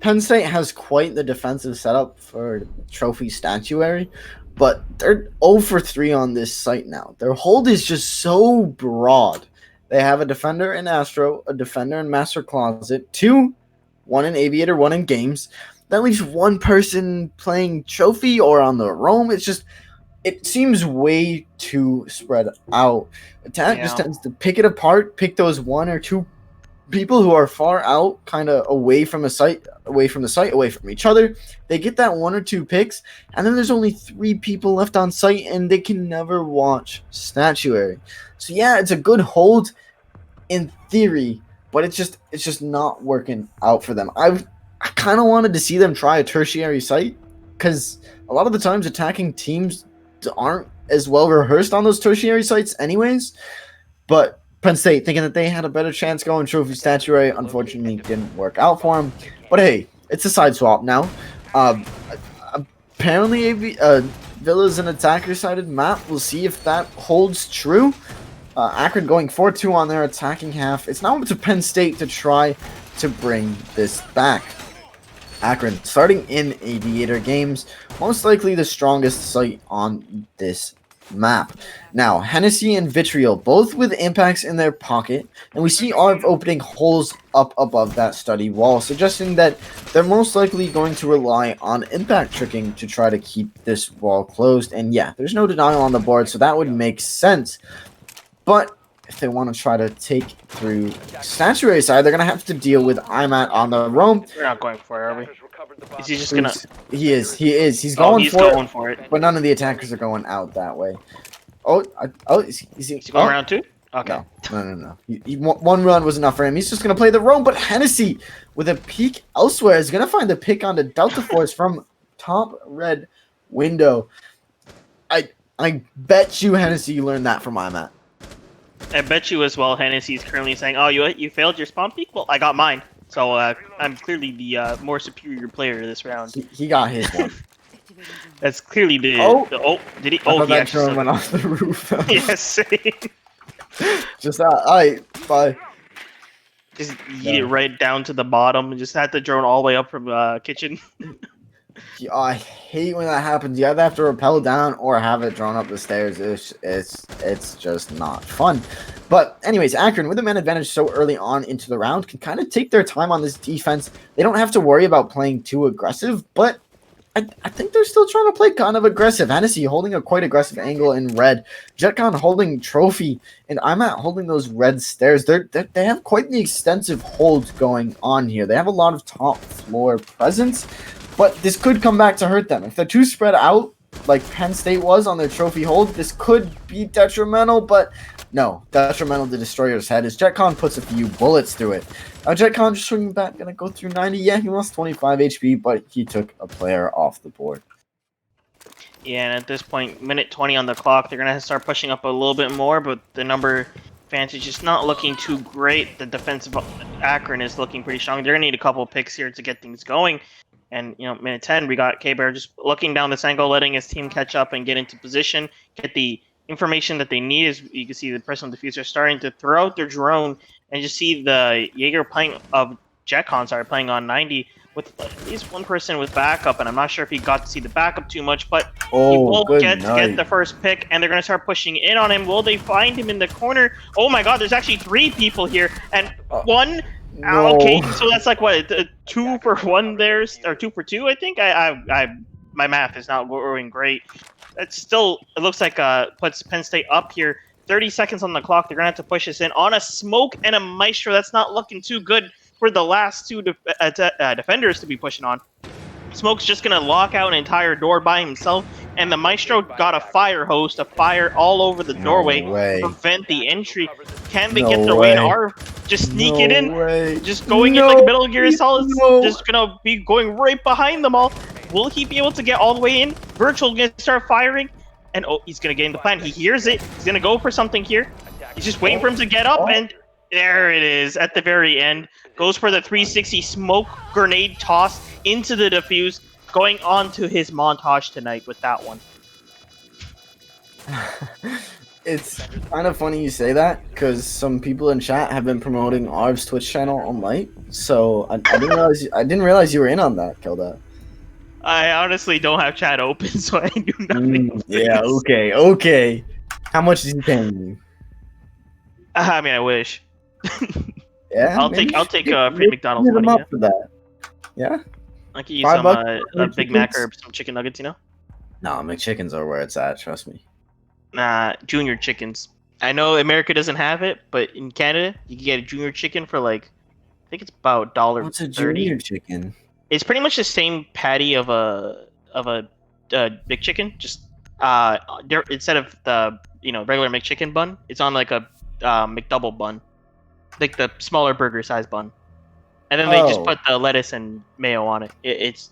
Penn State has quite the defensive setup for trophy statuary, but they're 0 for 3 on this site now. Their hold is just so broad. They have a defender in Astro, a defender in Master Closet, 2, 1 in Aviator, 1 in Games. That leaves 1 person playing trophy or on the roam. It seems way too spread out. Attack just tends to pick it apart, pick those 1 or 2 people who are far out, kind of away from the site, away from each other. They get that 1 or 2 picks, and then there's only 3 people left on site, and they can never watch statuary. So yeah, it's a good hold in theory, but it's just not working out for them. I kind of wanted to see them try a tertiary site, because a lot of the times attacking teams aren't as well rehearsed on those tertiary sites anyways. But Penn State, thinking that they had a better chance going trophy statuary, unfortunately didn't work out for them. But hey, it's a side swap now. Apparently, Villa's an attacker-sided map. We'll see if that holds true. Akron going 4-2 on their attacking half. It's now up to Penn State to try to bring this back. Akron starting in Aviator Games, most likely the strongest site on this map. Now, Hennessy and Vitriol, both with impacts in their pocket, and we see ARV opening holes up above that study wall, suggesting that they're most likely going to rely on impact tricking to try to keep this wall closed. And yeah, there's no denial on the board, so that would make sense. But if they want to try to take through statuary side, they're going to have to deal with IMAT on the roam. We're not going for it, are we? Is he just gonna... He is. He's going for it. But none of the attackers are going out that way. Is he going round 2? Okay. No. One run was enough for him. He's just going to play the roam, but Hennessy with a peek elsewhere is going to find the pick on the Delta Force from top red window. I bet you Hennessy learned that from IMAT. I bet you as well. Hennessy's currently saying, "Oh, you failed your spawn peek. Well, I got mine. So I'm clearly the more superior player this round." He got his one. That's clearly the. Oh. Did he? I Oh, thought he that actually. drone went off the roof. Yes, same. Just that. All right, bye. Just yeet it right down to the bottom and just had the drone all the way up from kitchen. Yeah, I hate when that happens. You either have to rappel down or have it drawn up the stairs. It's just not fun. But anyways, Akron with a man advantage so early on into the round can kind of take their time on this defense. They don't have to worry about playing too aggressive, but I think they're still trying to play kind of aggressive. Hennessy holding a quite aggressive angle in red. JetCon holding trophy, and I'm at holding those red stairs. They have quite the extensive hold going on here. They have a lot of top floor presence, but this could come back to hurt them. If they're too spread out, like Penn State was on their trophy hold, this could be detrimental, but no, detrimental to Destroyer's head as JetCon puts a few bullets through it. JetCon just swinging back, gonna go through 90. Yeah, he lost 25 HP, but he took a player off the board. Yeah, and at this point, minute 20 on the clock, they're gonna start pushing up a little bit more, but the number advantage is not looking too great. The defensive Akron is looking pretty strong. They're gonna need a couple of picks here to get things going. And minute 10, we got K-Bear just looking down this angle, letting his team catch up and get into position, get the information that they need. As you can see, the personal diffuser starting to throw out their drone, and just see the Jaeger playing playing on 90 with at least one person with backup, and I'm not sure if he got to see the backup too much, but he will get the first pick, and they're going to start pushing in on him. Will they find him in the corner? Oh my god, there's actually 3 people here, and one allocating, so that's like what, 2 for 1 there, or 2 for 2, I think. My math is not going great. It's still, it looks like puts Penn State up here. 30 seconds on the clock. They're gonna have to push this in on a smoke and a maestro. That's not looking too good for the last 2 defenders to be pushing on. Smoke's just gonna lock out an entire door by himself, and the maestro got a fire hose to fire all over the doorway to prevent the entry. Can they get their way in? Or just sneak it in? Just going in like Metal Gear Solid, just gonna be going right behind them all. Will he be able to get all the way in? Virtual gonna start firing, and he's gonna get in the plan. He hears it. He's gonna go for something here. He's just waiting for him to get up, and there it is at the very end. Goes for the 360 smoke grenade toss into the defuse, going on to his montage tonight with that one. It's kind of funny you say that, because some people in chat have been promoting Arv's Twitch channel all night, so I didn't realize you were in on that, Kelda. I honestly don't have chat open, so I do nothing. Yeah, okay. How much is he paying you? I mean, I wish. Yeah, I'll take free McDonald's money. Up for that. Yeah. I can use some a Big Mac or some chicken nuggets, No, McChickens are where it's at. Trust me. Nah, junior chickens. I know America doesn't have it, but in Canada, you can get a junior chicken for like, I think it's about $1.30. What's a junior chicken? It's pretty much the same patty of a big chicken, just instead of the regular McChicken bun, it's on like a McDouble bun, like the smaller burger size bun, and then they just put the lettuce and mayo on it. It's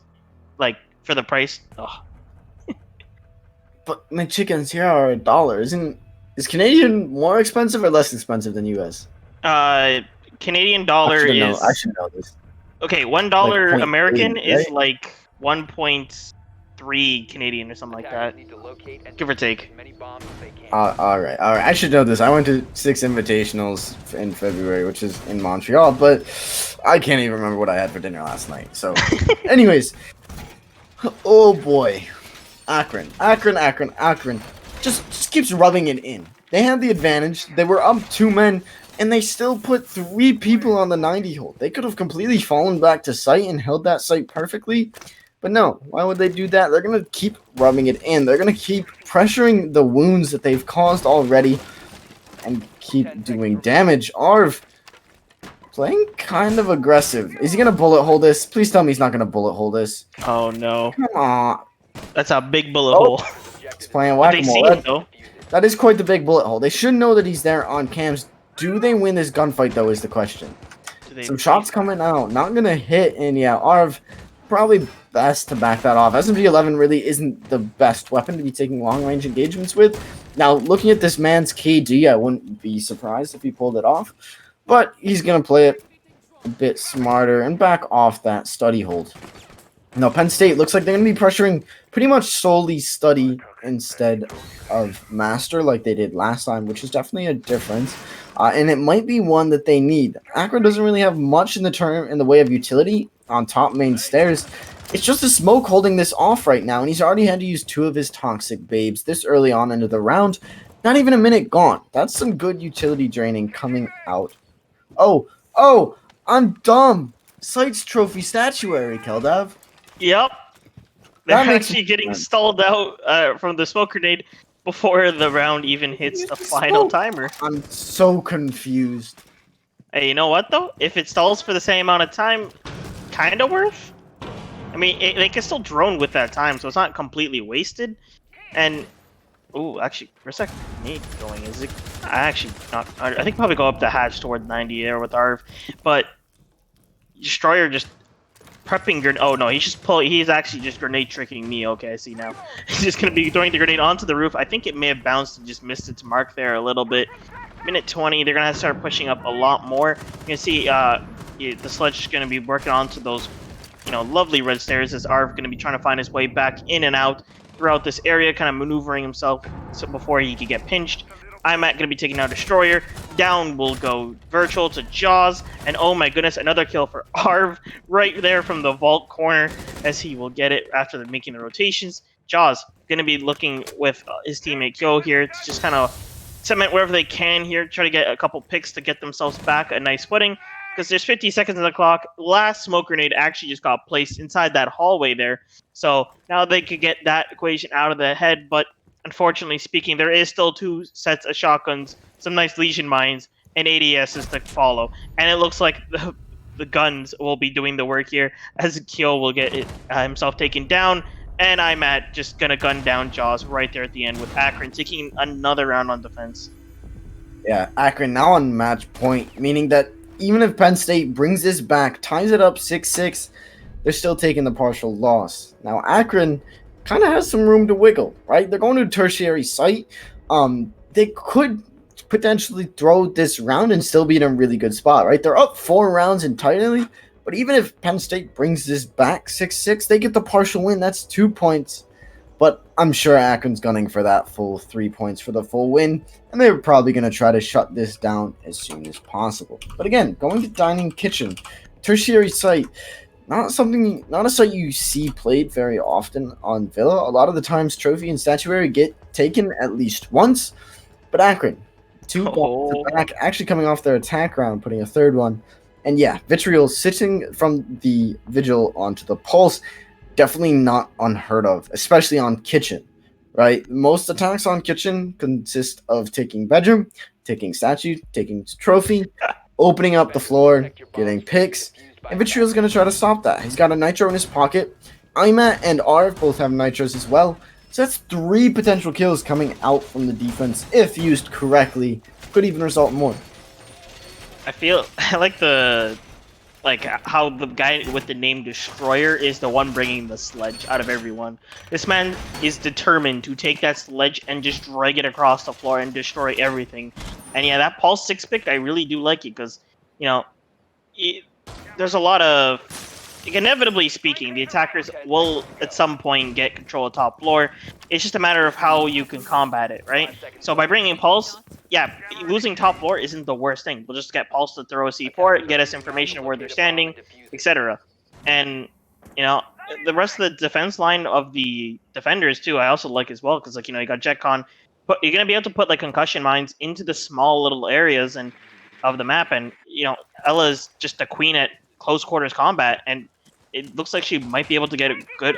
like for the price. Oh. But McChickens here are $1. Is Canadian more expensive or less expensive than US? Canadian dollar is. I should know this. Okay, $1 like American 0.3, is right? like 1.3 Canadian or something like that, give or take. All right. I should know this. I went to 6 invitationals in February, which is in Montreal, but I can't even remember what I had for dinner last night. So, anyways, oh boy, Akron just keeps rubbing it in. They had the advantage. They were up 2 men. And they still put 3 people on the 90 hold. They could have completely fallen back to site and held that site perfectly. But no, why would they do that? They're going to keep rubbing it in. They're going to keep pressuring the wounds that they've caused already and keep doing damage. Arv playing kind of aggressive. Is he going to bullet hole this? Please tell me he's not going to bullet hole this. Oh no. Come on. That's a big bullet hole. He's playing But they see whack-a-mole. him though. That is quite the big bullet hole. They should know that he's there on cams. Do they win this gunfight, though, is the question. Do they Some shots coming out. Not going to hit. And yeah, Arv, probably best to back that off. SMG-11 really isn't the best weapon to be taking long-range engagements with. Now, looking at this man's KD, I wouldn't be surprised if he pulled it off. But he's going to play it a bit smarter and back off that study hold. Now, Penn State looks like they're going to be pressuring pretty much solely study instead of master like they did last time, which is definitely a difference. And it might be one that they need. Akron doesn't really have much in the way of utility on top main stairs. It's just a smoke holding this off right now, and he's already had to use 2 of his toxic babes this early on into the round. Not even a minute gone. That's some good utility draining coming out. Oh, I'm dumb. Sights trophy statuary, Keldav. Yep. They're That makes actually getting stalled out from the smoke grenade before the round even hits the final timer. I'm so confused. Hey, you know what though? If it stalls for the same amount of time, kind of worth. I mean, they can still drone with that time, so it's not completely wasted. And actually, for a second, grenade going is it? I actually not. I think probably go up the hatch toward 90 there with Arv, but Destroyer just prepping grenade. Oh no, he's actually just grenade tricking me. Okay, I see now. He's just gonna be throwing the grenade onto the roof. I think it may have bounced and just missed its mark there a little bit. Minute 20, they're gonna start pushing up a lot more. You can see the sledge is gonna be working onto those, lovely red stairs as Arv gonna be trying to find his way back in and out throughout this area, kind of maneuvering himself so before he could get pinched. I'm going to be taking out Destroyer. Down will go Virtual to Jaws. And oh my goodness, another kill for Arv right there from the vault corner as he will get it after making the rotations. Jaws going to be looking with his teammate Kyo here to just kind of cement wherever they can here. Try to get a couple picks to get themselves back a nice footing. Because there's 50 seconds on the clock. Last smoke grenade actually just got placed inside that hallway there. So now they could get that equation out of the head, but unfortunately speaking, there is still 2 sets of shotguns, some nice Legion mines, and ADSs to follow. And it looks like the guns will be doing the work here as Kyo will get himself taken down. And I'm just going to gun down Jaws right there at the end with Akron taking another round on defense. Yeah, Akron now on match point, meaning that even if Penn State brings this back, ties it up 6-6, they're still taking the partial loss. Now, Akron kind of has some room to wiggle, right? They're going to a tertiary site. They could potentially throw this round and still be in a really good spot, right? They're up 4 rounds entirely, but even if Penn State brings this back 6-6, they get the partial win. That's 2 points. But I'm sure Akron's gunning for that full 3 points for the full win, and they're probably going to try to shut this down as soon as possible. But again, going to Dining Kitchen, tertiary site, not a site you see played very often on Villa. A lot of the times, Trophy and Statuary get taken at least once, but Akron, 2 balls back, actually coming off their attack round, putting a 3rd one. And yeah, Vitriol sitting from the Vigil onto the Pulse, definitely not unheard of, especially on Kitchen, right? Most attacks on Kitchen consist of taking Bedroom, taking Statue, taking Trophy, opening up the floor, getting picks, and Vitriol's going to try to stop that. He's got a Nitro in his pocket. Imat and Arv both have Nitros as well, so that's 3 potential kills coming out from the defense if used correctly. Could even result in more. I like how the guy with the name Destroyer is the one bringing the sledge out of everyone. This man is determined to take that sledge and just drag it across the floor and destroy everything. And yeah, that Pulse 6-pick, I really do like it because, there's a lot of, inevitably speaking, the attackers will at some point get control of top floor. It's just a matter of how you can combat it, right? So by bringing Pulse, yeah, losing top floor isn't the worst thing. We'll just get Pulse to throw a C4, get us information of where they're standing, etc. And, the rest of the defense line of the defenders, too, I also like as well, because, you got JetCon. But you're going to be able to put, concussion mines into the small little areas of the map, and, Ella's just a queen at close quarters combat, and it looks like she might be able to get it good,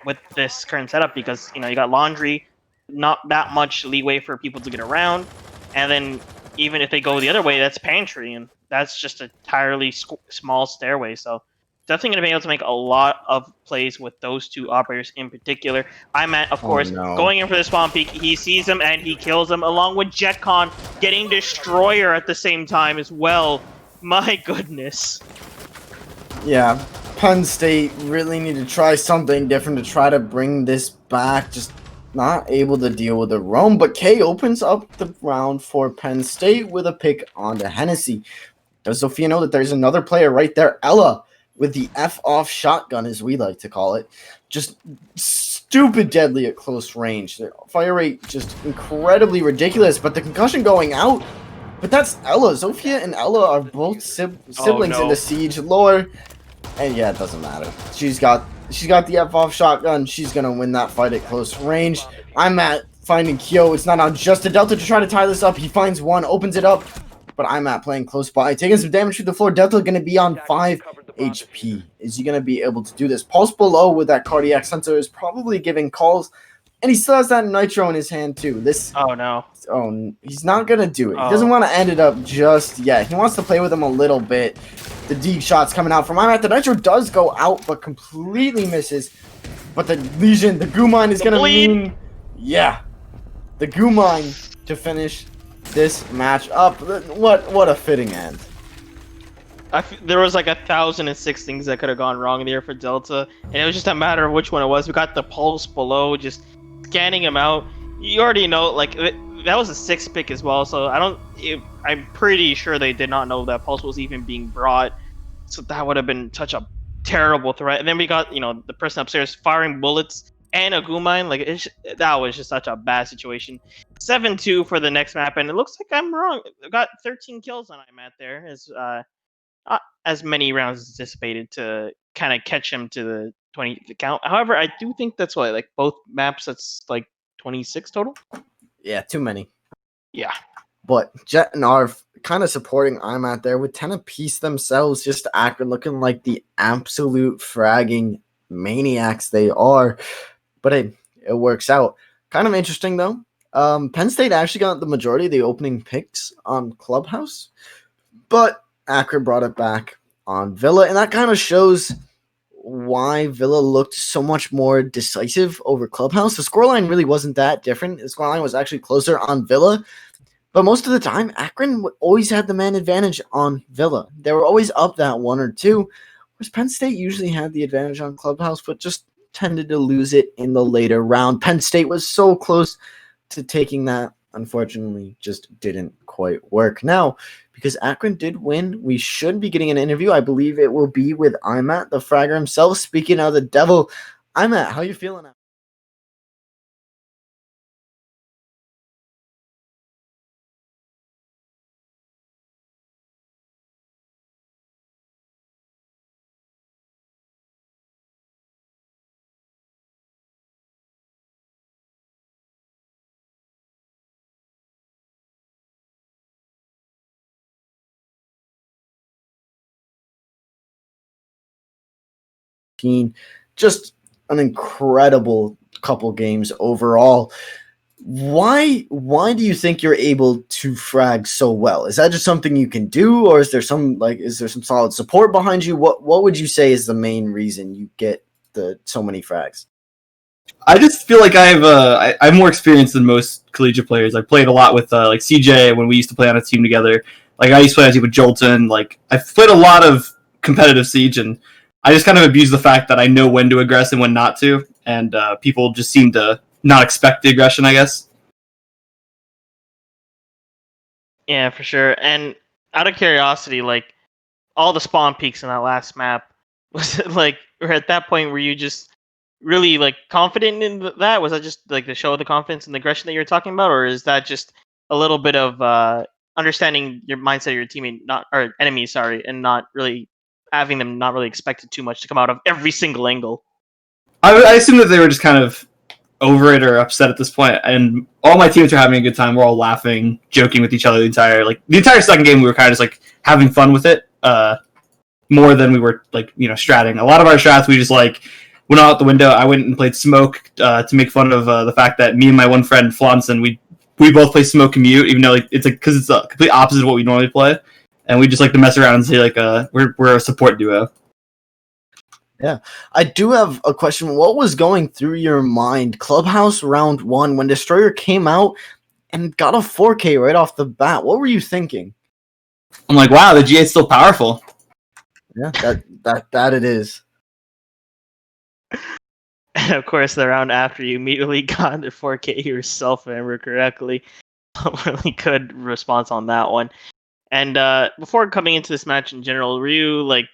with this current setup, because, you got laundry, not that much leeway for people to get around. And then even if they go the other way, that's pantry, and that's just a entirely small stairway. So definitely going to be able to make a lot of plays with those two operators in particular. Of Oh, course, no. going in for the spawn peek. He sees him and he kills him, along with Jetcon getting Destroyer at the same time as well. My goodness. Yeah, Penn State really need to try something different to try to bring this back. Just not able to deal with the roam. But K opens up the round for Penn State with a pick onto Hennessy. Does Sophia know that there's another player right there, Ella, with the F-off shotgun, as we like to call it. Just stupid deadly at close range. Their fire rate just incredibly ridiculous, but the concussion going out. But that's Ella. Sophia and Ella are both siblings in the Siege lore. And yeah, it doesn't matter. She's got the F-off shotgun. She's going to win that fight at close range. I'm at finding Kyo. It's not now just a Delta to try to tie this up. He finds one, opens it up. But I'm at playing close by, taking some damage to the floor. Delta going to be on 5 HP. Is he going to be able to do this? Pulse below with that cardiac sensor is probably giving calls. And he still has that nitro in his hand, too. Oh, no. Oh, he's not going to do it. He doesn't want to end it up just yet. He wants to play with him a little bit. The deep shot's coming out from Imat. The nitro does go out, but completely misses. But the Legion, the Goo Mine is going to mean... Yeah. The Goo Mine to finish this match up. What a fitting end. There was like 1,006 things that could have gone wrong there for Delta, and it was just a matter of which one it was. We got the pulse below, just scanning him out. You already know, like, that was a 6th pick as well, so I'm pretty sure they did not know that pulse was even being brought, so that would have been such a terrible threat. And then we got, the person upstairs firing bullets and a Goo Mine. Like, that was just such a bad situation. 7-2 for the next map, and it looks like I'm wrong. I got 13 kills on IMAT there, not as many rounds as anticipated to kind of catch him to the 20 count. However, I do think that's like both maps, that's like 26 total. Yeah, too many. Yeah. But Jet and Arv kind of supporting IMAT there with 10 apiece themselves, just Akron looking like the absolute fragging maniacs they are. But hey, it works out. Kind of interesting, though. Penn State actually got the majority of the opening picks on Clubhouse, but Akron brought it back on Villa, and that kind of shows why Villa looked so much more decisive over Clubhouse. The scoreline really wasn't that different. The scoreline was actually closer on Villa, but most of the time, Akron always had the man advantage on Villa. They were always up that 1 or 2, whereas Penn State usually had the advantage on Clubhouse, but just tended to lose it in the later round. Penn State was so close to taking that. Unfortunately, just didn't quite work. Now, because Akron did win, we should be getting an interview. I believe it will be with Imat, the fragger himself. Speaking of the devil, Imat, how you feeling now? Just an incredible couple games overall. Why do you think you're able to frag so well? Is that just something you can do, or is there some solid support behind you? What would you say is the main reason you get so many frags? I just feel like I'm more experienced than most collegiate players. I played a lot with like CJ when we used to play on a team together. Like I used to play on a team with Jolton. Like I've played a lot of competitive Siege, and I just kind of abuse the fact that I know when to aggress and when not to, and people just seem to not expect the aggression, I guess. Yeah, for sure. And out of curiosity, like all the spawn peaks in that last map, was it like, or at that point were you just really like confident in that? Was that just like the show of the confidence and the aggression that you're talking about, or is that just a little bit of understanding your mindset of your teammate, or enemy, sorry, and not really having them not really expected too much to come out of every single angle? I assume that they were just kind of over it or upset at this point, and all my teammates are having a good time. We're all laughing, joking with each other the entire second game. We were kind of just like having fun with it, more than we were like stratting. A lot of our strats we just like went out the window. I went and played smoke to make fun of the fact that me and my one friend Flanson, we both play smoke and mute, even though like it's because it's a complete opposite of what we normally play, and we just like to mess around and say like we're a support duo. I do have a question. What was going through your mind? Clubhouse round 1 when Destroyer came out and got a 4K right off the bat. What were you thinking? I'm like, wow, the GA is still powerful. Yeah, that it is. And of course, the round after, you immediately got the 4K yourself, if I remember correctly. Really good response on that one. And before coming into this match in general, were you like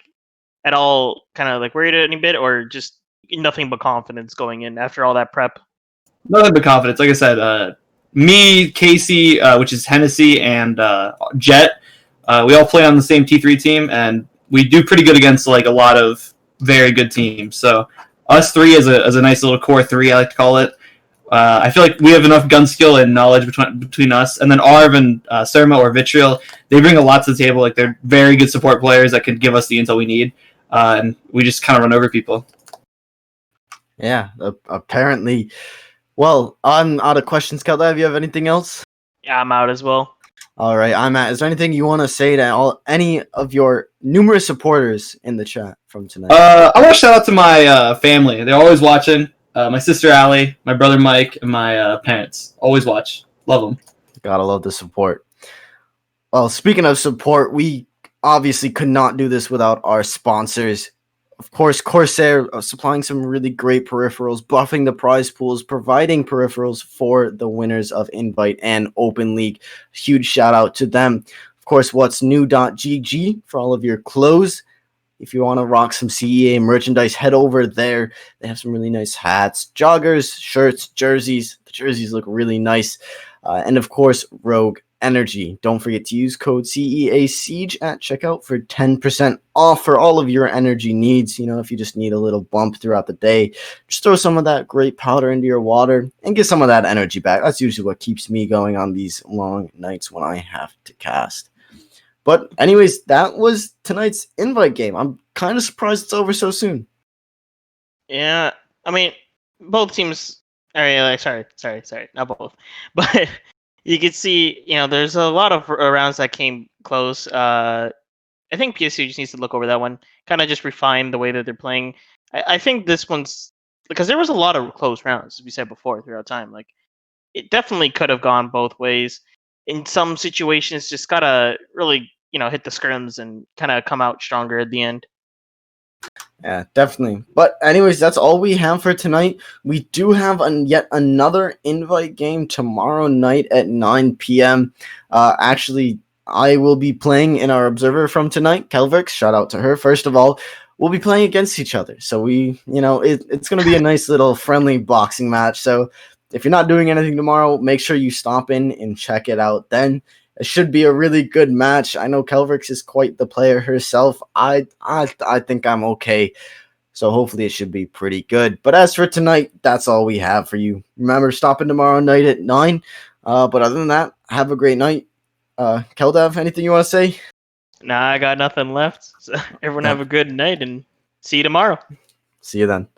at all kind of like worried any bit, or just nothing but confidence going in after all that prep? Nothing but confidence. Like I said, me, Casey, which is Hennessy, and Jet, we all play on the same T3 team, and we do pretty good against like a lot of very good teams. So us three as a nice little core three, I like to call it. I feel like we have enough gun skill and knowledge between us, and then Arv and Surma or Vitriol, they bring a lot to the table. Like they're very good support players that could give us the intel we need, and we just kind of run over people. Yeah, apparently. Well, I'm out of questions, Kelda. Have you have anything else? Yeah, I'm out as well. All right, I'm at. Is there anything you want to say to any of your numerous supporters in the chat from tonight? I want to shout out to my family. They're always watching. My sister Allie, my brother Mike, and my parents always watch. Love them. Gotta love the support. Well, speaking of support, we obviously could not do this without our sponsors. Of course, Corsair supplying some really great peripherals, buffing the prize pools, providing peripherals for the winners of Invite and Open League. Huge shout out to them. Of course, what's new.gg for all of your clothes. If you want to rock some CEA merchandise, head over there. They have some really nice hats, joggers, shirts, jerseys. The jerseys look really nice. And of course, Rogue Energy. Don't forget to use code CEA Siege at checkout for 10% off for all of your energy needs. You know, if you just need a little bump throughout the day, just throw some of that great powder into your water and get some of that energy back. That's usually what keeps me going on these long nights when I have to cast. But anyways, that was tonight's invite game. I'm kind of surprised it's over so soon. Yeah, I mean, both teams. Sorry, not both, but you could see, there's a lot of rounds that came close. I think PSG just needs to look over that one, kind of just refine the way that they're playing. I think this one's because there was a lot of close rounds, as we said before, throughout time. Like, it definitely could have gone both ways. In some situations, just gotta really, hit the scrims and kind of come out stronger at the end. Yeah, definitely. But anyways, that's all we have for tonight. We do have yet another invite game tomorrow night at 9 p.m. Actually, I will be playing in our observer from tonight. Kelvix, shout out to her. First of all, we'll be playing against each other. So it's going to be a nice little friendly boxing match. So if you're not doing anything tomorrow, make sure you stop in and check it out then. It should be a really good match. I know Kelvrix is quite the player herself. I think I'm okay. So hopefully it should be pretty good. But as for tonight, that's all we have for you. Remember, stop in tomorrow night at 9. But other than that, have a great night. Keldav, anything you want to say? Nah, I got nothing left. So everyone have a good night and see you tomorrow. See you then.